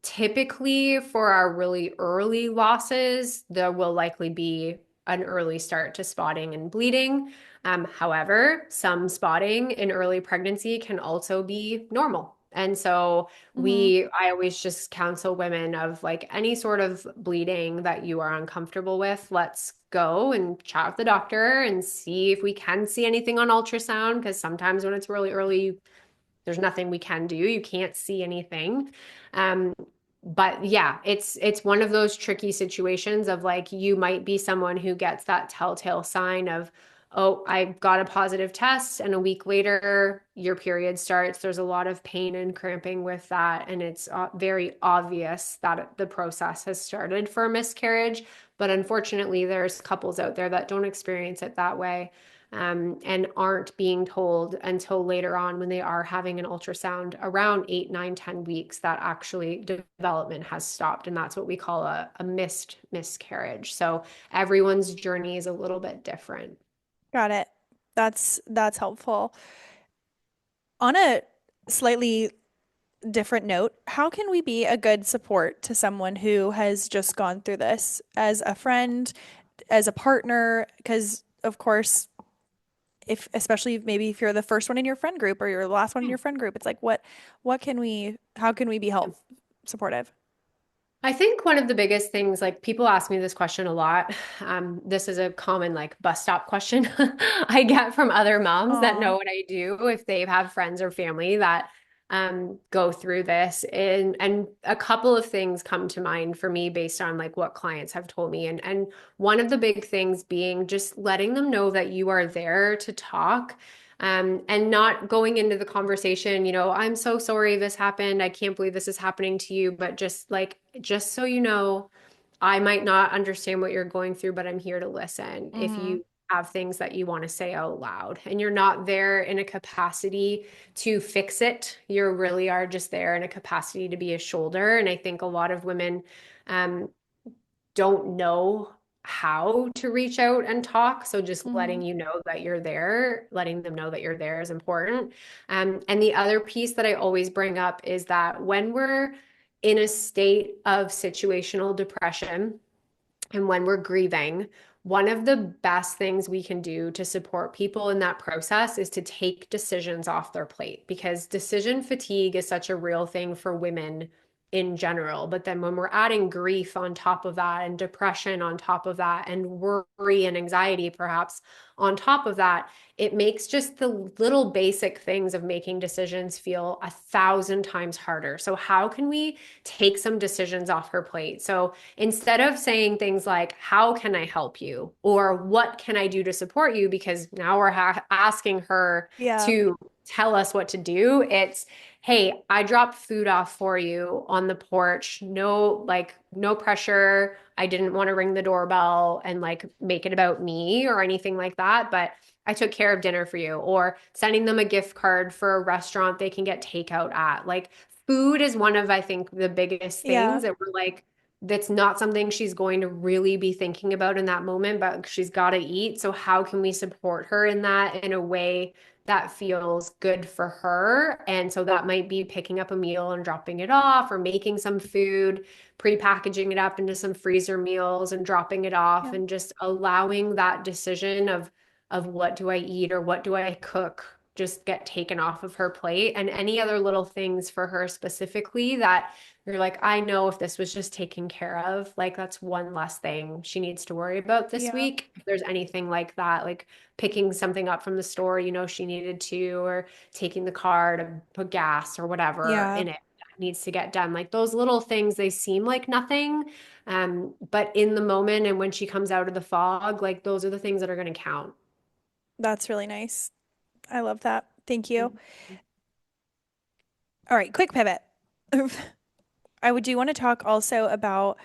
Typically, for our really early losses, there will likely be an early start to spotting and bleeding. However, some spotting in early pregnancy can also be normal. And so Mm-hmm. I always just counsel women of like any sort of bleeding that you are uncomfortable with, let's go and chat with the doctor and see if we can see anything on ultrasound. Because sometimes when it's really early, there's nothing we can do. You can't see anything. Um, but yeah, it's one of those tricky situations of like you might be someone who gets that telltale sign of, oh, I got a positive test, and a week later your period starts. There's a lot of pain and cramping with that, and it's very obvious that the process has started for a miscarriage. But unfortunately, there's couples out there that don't experience it that way. and aren't being told until later on when they are having an ultrasound around 8, 9, 10 weeks that actually development has stopped. And that's what we call a missed miscarriage. So everyone's journey is a little bit different. Got it. That's helpful. On a slightly different note, how can we be a good support to someone who has just gone through this as a friend, as a partner? Because of course, if especially maybe if you're the first one in your friend group or you're the last one in your friend group, it's like what can we how can we be help supportive? I think one of the biggest things, like people ask me this question a lot. This is a common like bus stop question I get from other moms that know Oh, what I do if they have friends or family that go through this. And a couple of things come to mind for me based on like what clients have told me. And one of the big things being just letting them know that you are there to talk. And not going into the conversation, I'm so sorry this happened. I can't believe this is happening to you. But just so you know, I might not understand what you're going through, but I'm here to listen. If mm-hmm. you have things that you want to say out loud and you're not there in a capacity to fix it, you really are just there in a capacity to be a shoulder. And I think a lot of women, um, don't know how to reach out and talk. So just Mm-hmm. letting you know that you're there, letting them know that you're there is important. And the other piece that I always bring up is that when we're in a state of situational depression and when we're grieving, one of the best things we can do to support people in that process is to take decisions off their plate because decision fatigue is such a real thing for women in general. But then when we're adding grief on top of that and depression on top of that and worry and anxiety perhaps on top of that, it makes just the little basic things of making decisions feel 1,000 times harder. So how can we take some decisions off her plate? So instead of saying things like, how can I help you? Or what can I do to support you? Because now we're asking her Yeah. to tell us what to do. It's, hey, I dropped food off for you on the porch. No, like, no pressure. I didn't want to ring the doorbell and like make it about me or anything like that. But I took care of dinner for you, or sending them a gift card for a restaurant they can get takeout at. Like, food is one of, I think, the biggest Yeah. things that we're like, that's not something she's going to really be thinking about in that moment, but she's got to eat. So, how can we support her in that in a way that feels good for her? And so, that might be picking up a meal and dropping it off, or making some food, pre-packaging it up into some freezer meals and dropping it off, Yeah. and just allowing that decision of what do I eat or what do I cook just get taken off of her plate, and any other little things for her specifically that you're like, I know if this was just taken care of, like that's one less thing she needs to worry about this Yeah. week. If there's anything like that, like picking something up from the store, she needed to, or taking the car to put gas or whatever Yeah. in it that needs to get done. Like those little things, they seem like nothing. But in the moment and when she comes out of the fog, like those are the things that are going to count. That's really nice. I love that. Thank you. All right, quick pivot. I would do want to talk also about,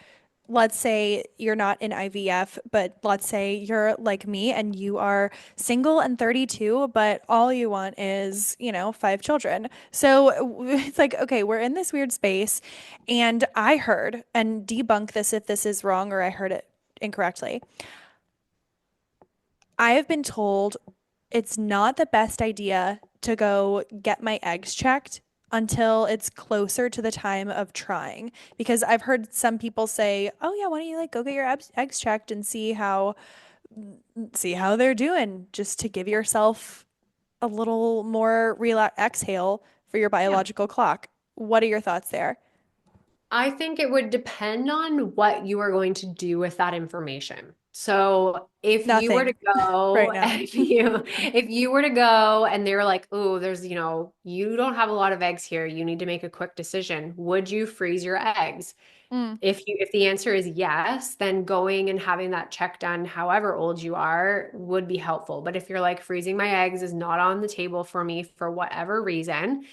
let's say you're not in IVF, but let's say you're like me and you are single and 32, but all you want is, 5 children. So it's like, okay, we're in this weird space. And I heard, and debunk this if this is wrong or I heard it incorrectly. I have been told it's not the best idea to go get my eggs checked until it's closer to the time of trying, because I've heard some people say, "Oh yeah, why don't you like go get your eggs checked and see how they're doing, just to give yourself a little more relax exhale for your Yeah. biological clock." What are your thoughts there? I think it would depend on what you are going to do with that information. So if you were to Nothing go, right now. if you were to go and they were like, oh, there's, you don't have a lot of eggs here. You need to make a quick decision. Would you freeze your eggs? Mm, If the answer is yes, then going and having that check done, however old you are, would be helpful. But if you're like freezing my eggs is not on the table for me for whatever reason,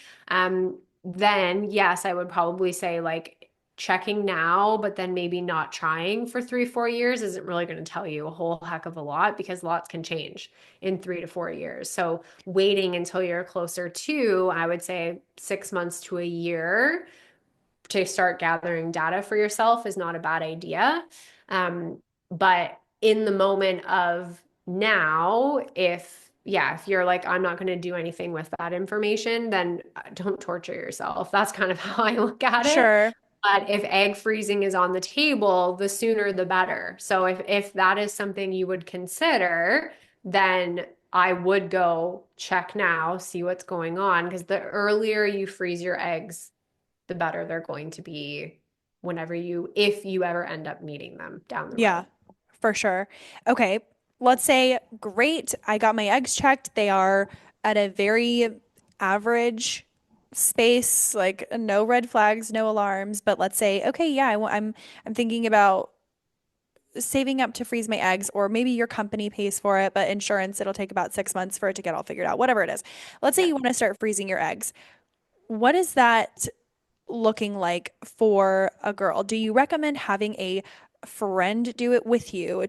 then yes, I would probably say like checking now, but then maybe not trying for 3, 4 years isn't really going to tell you a whole heck of a lot because lots can change in 3 to 4 years. So waiting until you're closer to, I would say 6 months to a year to start gathering data for yourself is not a bad idea. But in the moment of now, if you're like, I'm not going to do anything with that information, then don't torture yourself. That's kind of how I look at it. Sure. But if egg freezing is on the table, the sooner the better. So if that is something you would consider, then I would go check now, see what's going on, because the earlier you freeze your eggs, the better they're going to be if you ever end up needing them down the Yeah, road. for sure. Okay, let's say, great, I got my eggs checked. They are at a very average space, like no red flags, no alarms. But let's say, okay, yeah, I'm thinking about saving up to freeze my eggs, or maybe your company pays for it, but insurance, it'll take about 6 months for it to get all figured out, whatever it is. Let's say Yeah. you want to start freezing your eggs. What is that looking like for a girl? Do you recommend having a friend do it with you?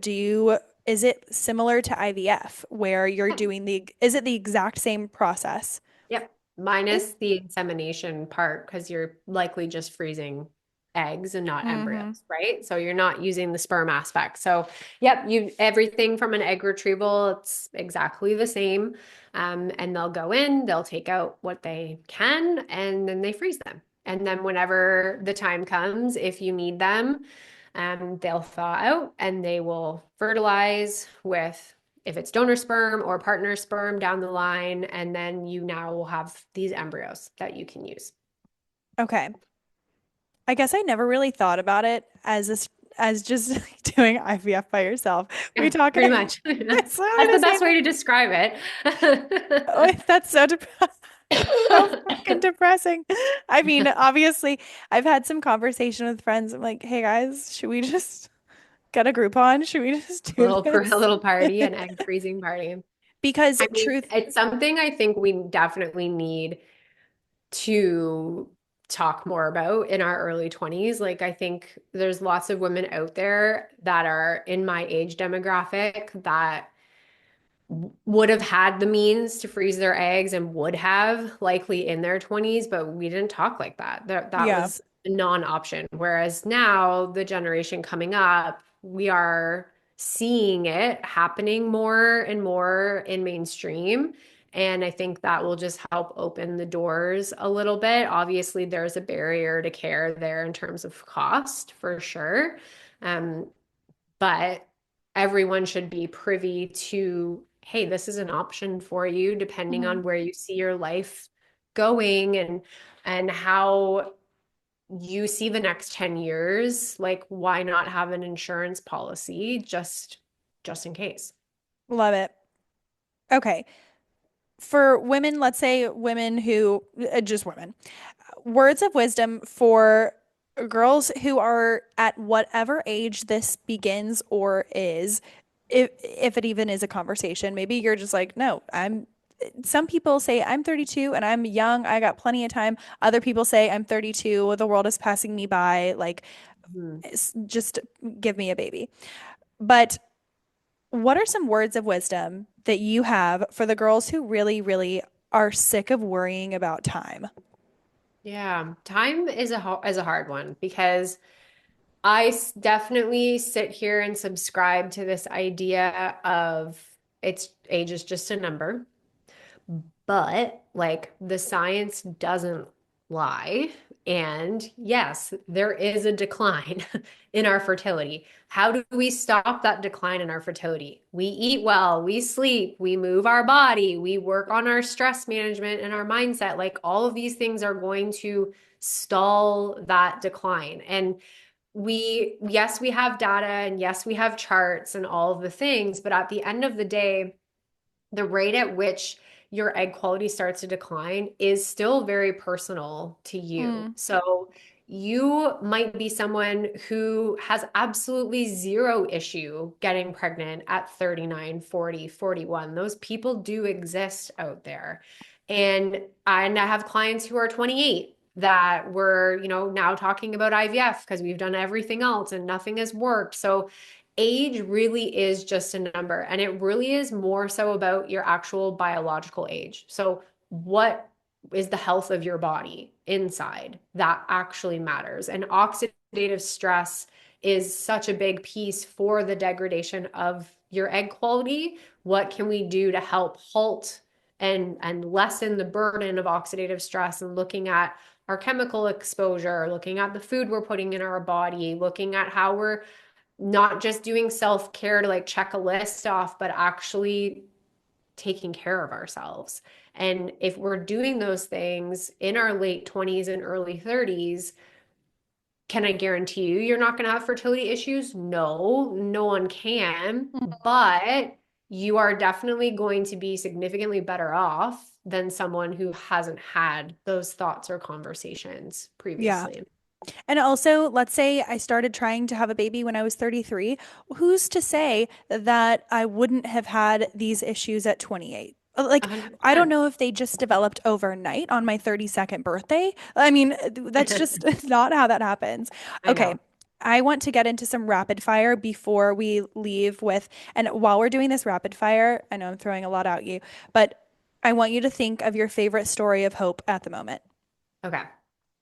Is it similar to IVF where is it the exact same process? Yep. Minus the insemination part, because you're likely just freezing eggs and not Mm-hmm. embryos, right? So you're not using the sperm aspect. So, yep, you everything from an egg retrieval, it's exactly the same. And they'll go in, they'll take out what they can, and then they freeze them. And then whenever the time comes, if you need them, they'll thaw out and they will fertilize with if it's donor sperm or partner sperm down the line, and then you now will have these embryos that you can use. Okay. I guess I never really thought about it as just doing IVF by yourself. We Yeah, talk pretty much. it's literally That's the the best same. way to describe Oh, it. that's so fucking depressing. I mean, obviously, I've had some conversation with friends. I'm like, hey guys, should we just get a Groupon? Should we just A do a this? little party, an egg freezing party. Because I mean, truth, it's something I think we definitely need to talk more about in our early 20s. Like, I think there's lots of women out there that are in my age demographic that would have had the means to freeze their eggs and would have likely in their 20s, but we didn't talk like that. That yeah, was a non-option. Whereas now, the generation coming up, we are seeing it happening more and more in mainstream. And I think that will just help open the doors a little bit. Obviously, there's a barrier to care there in terms of cost for sure. Um, but everyone should be privy to, hey, this is an option for you depending mhm, on where you see your life going and how you see the next 10 years. Like, why not have an insurance policy just in case? love it. Okay. For women, let's say women who, just women, words of wisdom for girls who are at whatever age this begins or is, if it even is a conversation. Maybe you're just like, no, some people say I'm 32 and I'm young, I got plenty of time. Other people say I'm 32, the world is passing me by, like Mhm. just give me a baby. But what are some words of wisdom that you have for the girls who really, really are sick of worrying about time? Yeah, time is a hard one because definitely sit here and subscribe to this idea of age is just a number. But like the science doesn't lie. And yes, there is a decline in our fertility. How do we stop that decline in our fertility? We eat well, we sleep, we move our body, we work on our stress management and our mindset. Like all of these things are going to stall that decline. And yes, we have data and yes, we have charts and all of the things, but at the end of the day, the rate at which your egg quality starts to decline is still very personal to you. Mm, So you might be someone who has absolutely zero issue getting pregnant at 39, 40, 41. Those people do exist out there. And I have clients who are 28 that we're, now talking about IVF because we've done everything else and nothing has worked. So age really is just a number, and it really is more so about your actual biological age. So what is the health of your body inside that actually matters? And oxidative stress is such a big piece for the degradation of your egg quality. What can we do to help halt and lessen the burden of oxidative stress, and looking at our chemical exposure, looking at the food we're putting in our body, looking at how we're not just doing self-care to like check a list off, but actually taking care of ourselves. And if we're doing those things in our late 20s and early 30s, can I guarantee you you're not going to have fertility issues? No, no one can, but you are definitely going to be significantly better off than someone who hasn't had those thoughts or conversations Yeah. previously. And also, let's say I started trying to have a baby when I was 33. Who's to say that I wouldn't have had these issues at 28? Like, I don't 100%. know if they just developed overnight on my 32nd birthday. I mean, that's just not how that happens. I Okay. know. I want to get into some rapid fire before we leave with, and while we're doing this rapid fire, I know I'm throwing a lot at you, but I want you to think of your favorite story of hope at the moment. Okay.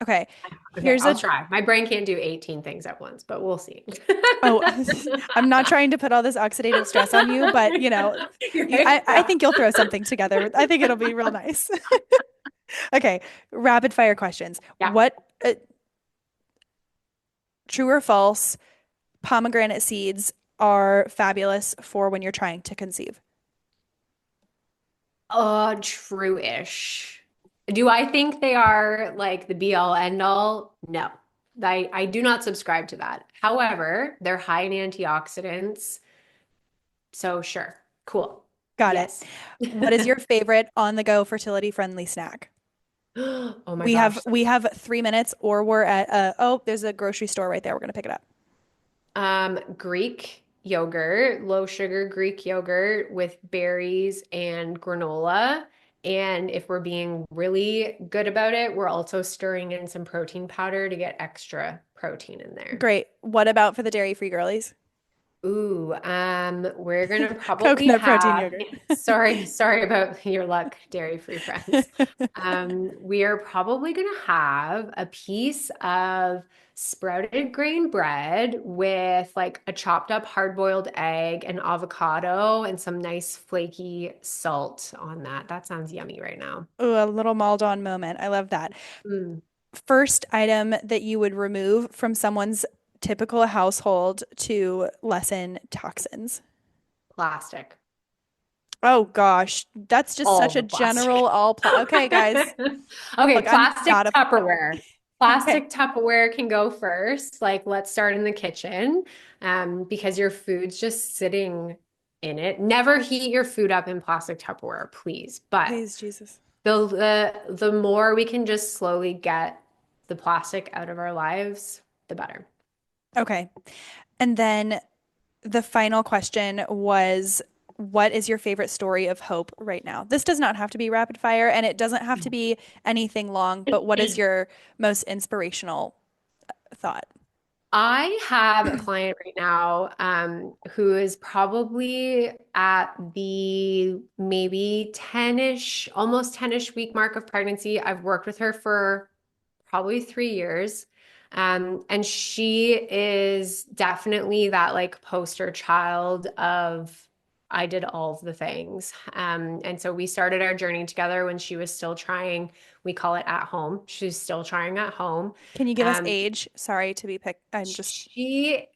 Okay. Okay, Here's I'll a try. My brain can't do 18 things at once, but we'll see. Oh, I'm not trying to put all this oxidative stress on you, but Right? I Yeah. think you'll throw something together. I think it'll be real nice. Okay, rapid fire questions. Yeah. What, true or false, pomegranate seeds are fabulous for when you're trying to conceive? True-ish. Do I think they are like the be all end all? No. I do not subscribe to that. However, they're high in antioxidants. So sure. Cool. Got it. Yes. What is your favorite on the go fertility friendly snack? Oh my We have gosh. we have 3 minutes, or we're at oh, there's a grocery store right there. We're gonna pick it up. Greek yogurt, low sugar Greek yogurt with berries and granola. And if we're being really good about it, we're also stirring in some protein powder to get extra protein in there. Great. What about for the dairy-free girlies? Ooh, we're gonna probably Coconut protein have, yogurt. sorry about your luck, dairy-free friends. We are probably gonna have a piece of sprouted grain bread with like a chopped up hard-boiled egg and avocado and some nice flaky salt on that. That sounds yummy right now. Ooh, a little Maldon moment. I love that. Mm, First item that you would remove from someone's typical household to lessen toxins. plastic. Oh gosh, that's just All such a the general plastic. Okay, guys. Okay, Look, I'm plastic not a Tupperware. okay. Plastic Tupperware can go first. Like, let's start in the kitchen, because your food's just sitting in it. Never heat your food up in plastic Tupperware, please. But Please, Jesus. the more we can just slowly get the plastic out of our lives, the better. Okay. And then the final question was, what is your favorite story of hope right now? This does not have to be rapid fire, and it doesn't have to be anything long, but what is your most inspirational thought? I have a client right now, who is probably at the maybe 10-ish, almost 10-ish week mark of pregnancy. I've worked with her for probably 3 years. And she is definitely that like poster child of I did all of the things. And so we started our journey together when she was still trying, we call it at home. She's still trying at home. Can you give us Um, age? Sorry to be picked. I'm just she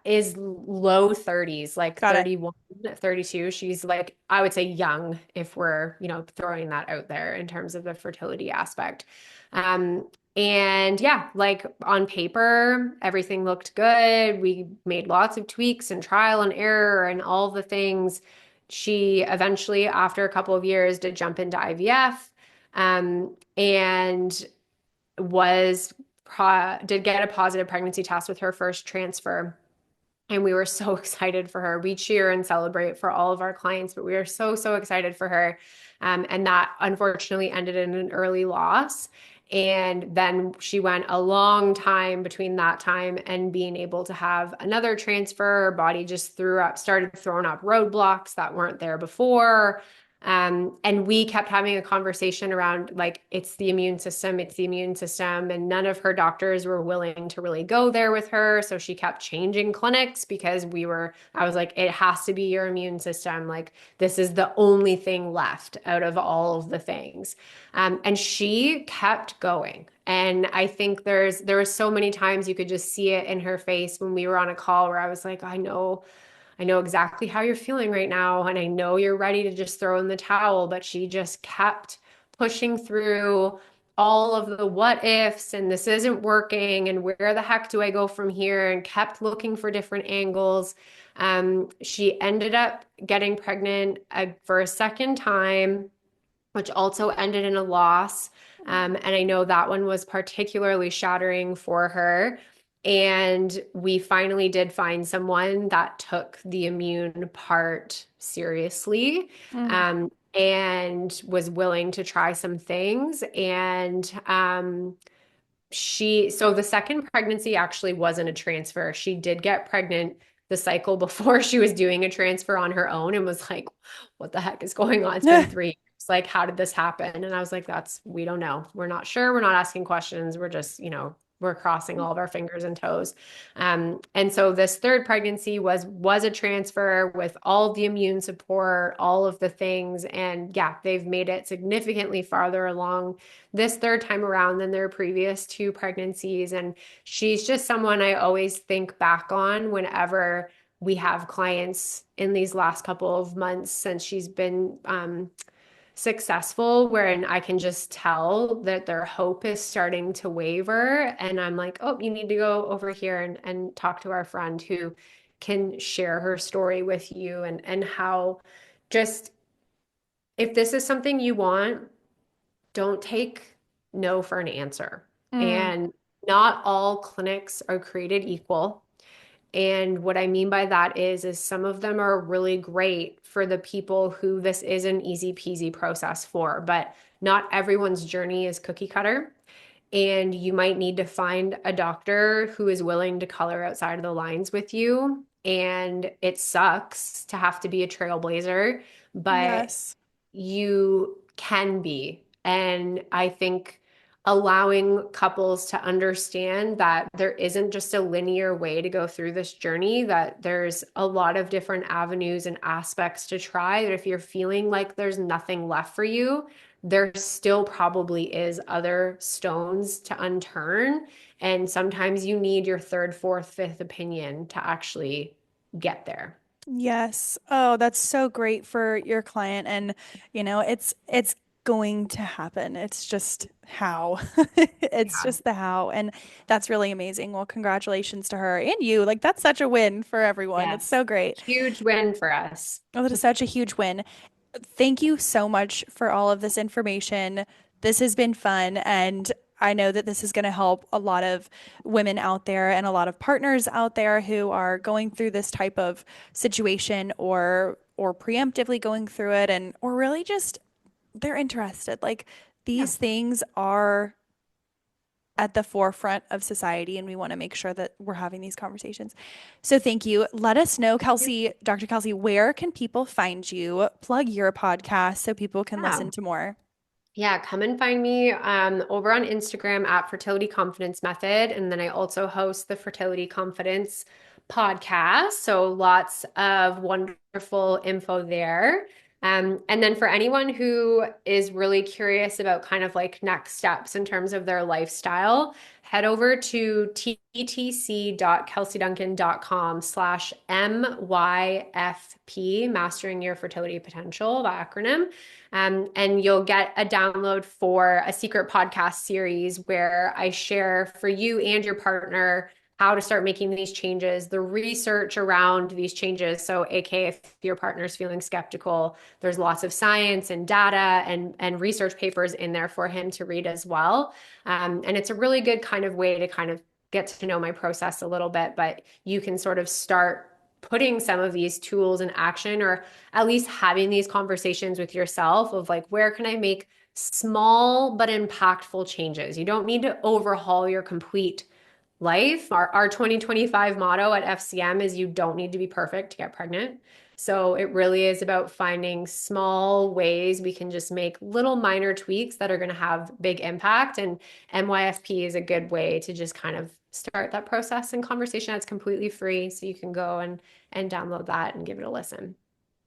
is low 30s, like got it. 31, 32. She's like, I would say young if we're, throwing that out there in terms of the fertility aspect. And yeah, like on paper, everything looked good. We made lots of tweaks and trial and error and all the things. She eventually, after a couple of years, did jump into IVF, and was did get a positive pregnancy test with her first transfer. And we were so excited for her. We cheer and celebrate for all of our clients, but we are so, so excited for her. And that unfortunately ended in an early loss. And then she went a long time between that time and being able to have another transfer. Her body just started throwing up roadblocks that weren't there before. And we kept having a conversation around like, it's the immune system, it's the immune system. And none of her doctors were willing to really go there with her. So she kept changing clinics because I was like, it has to be your immune system. Like, this is the only thing left out of all of the things. And she kept going. And I think there were so many times you could just see it in her face when we were on a call where I was like, I know exactly how you're feeling right now. And I know you're ready to just throw in the towel, but she just kept pushing through all of the what ifs and this isn't working and where the heck do I go from here, and kept looking for different angles. She ended up getting pregnant for a second time, which also ended in a loss. And I know that one was particularly shattering for her. And we finally did find someone that took the immune part seriously, Mm. and was willing to try some things. And so the second pregnancy actually wasn't a transfer. She did get pregnant the cycle before she was doing a transfer on her own and was like, what the heck is going on? It's been 3 years. Like, how did this happen? And I was like, we don't know. We're not sure. We're not asking questions. We're just, we're crossing all of our fingers and toes. And so this third pregnancy was a transfer with all the immune support, all of the things. And yeah, they've made it significantly farther along this third time around than their previous two pregnancies. And she's just someone I always think back on whenever we have clients in these last couple of months since she's been successful, wherein I can just tell that their hope is starting to waver. And I'm like, oh, you need to go over here and talk to our friend who can share her story with you, and how just, if this is something you want, don't take no for an answer. Mm. And not all clinics are created equal. And what I mean by that is some of them are really great for the people who this is an easy peasy process for, but not everyone's journey is cookie cutter. And you might need to find a doctor who is willing to color outside of the lines with you. And it sucks to have to be a trailblazer, but Yes. you can be. And I think allowing couples to understand that there isn't just a linear way to go through this journey, that there's a lot of different avenues and aspects to try, that if you're feeling like there's nothing left for you, there still probably is other stones to unturn. And sometimes you need your third, fourth, fifth opinion to actually get there. Yes. Oh, that's so great for your client. And, it's going to happen. It's just how. It's Yeah. just the how. And that's really amazing. Well, congratulations to her and you. Like, that's such a win for everyone. That's Yes. so great. Huge win for us. Oh, that is such a huge win. Thank you so much for all of this information. This has been fun, and I know that this is going to help a lot of women out there and a lot of partners out there who are going through this type of situation, or preemptively going through it, and or really just they're interested. Like, Yeah. these things are at the forefront of society, and we want to make sure that we're having these conversations. So thank you. Let us know, Kelsey, Dr. Kelsey, where can people find you? Plug your podcast so people can Yeah. listen to more. Yeah, come and find me over on Instagram at Fertility Confidence Method. And then I also host the Fertility Confidence podcast. So lots of wonderful info there. And then for anyone who is really curious about kind of like next steps in terms of their lifestyle, head over to ttc.kelseyduncan.com/MYFP, Mastering Your Fertility Potential, the acronym. And you'll get a download for a secret podcast series where I share for you and your partner how to start making these changes, the research around these changes. So, aka if your partner's feeling skeptical, there's lots of science and data and research papers in there for him to read as well. And it's a really good kind of way to kind of get to know my process a little bit, but you can sort of start putting some of these tools in action, or at least having these conversations with yourself of like, where can I make small but impactful changes? You don't need to overhaul your complete life. Our 2025 motto at FCM is you don't need to be perfect to get pregnant. So it really is about finding small ways we can just make little minor tweaks that are going to have big impact. And NYFP is a good way to just kind of start that process and conversation. It's completely free. So you can go and download that and give it a listen.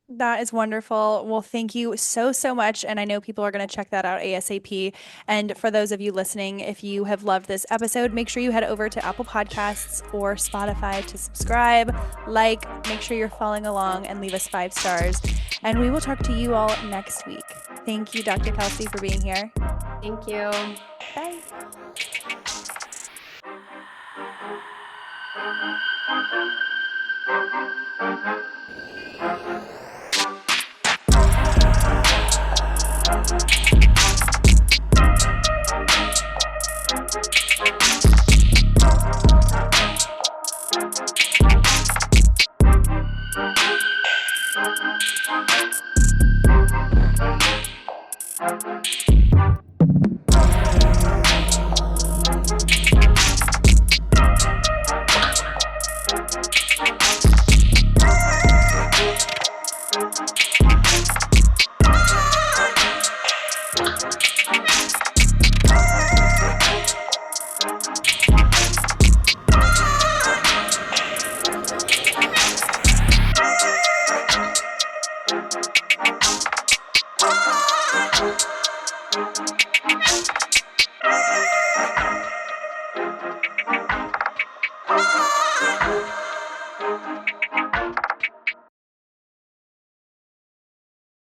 That is wonderful. Well, thank you so, so much. And I know people are going to check that out ASAP. And for those of you listening, if you have loved this episode, make sure you head over to Apple Podcasts or Spotify to subscribe, make sure you're following along, and leave us 5 stars. And we will talk to you all next week. Thank you, Dr. Kelsey, for being here. Thank you. Bye.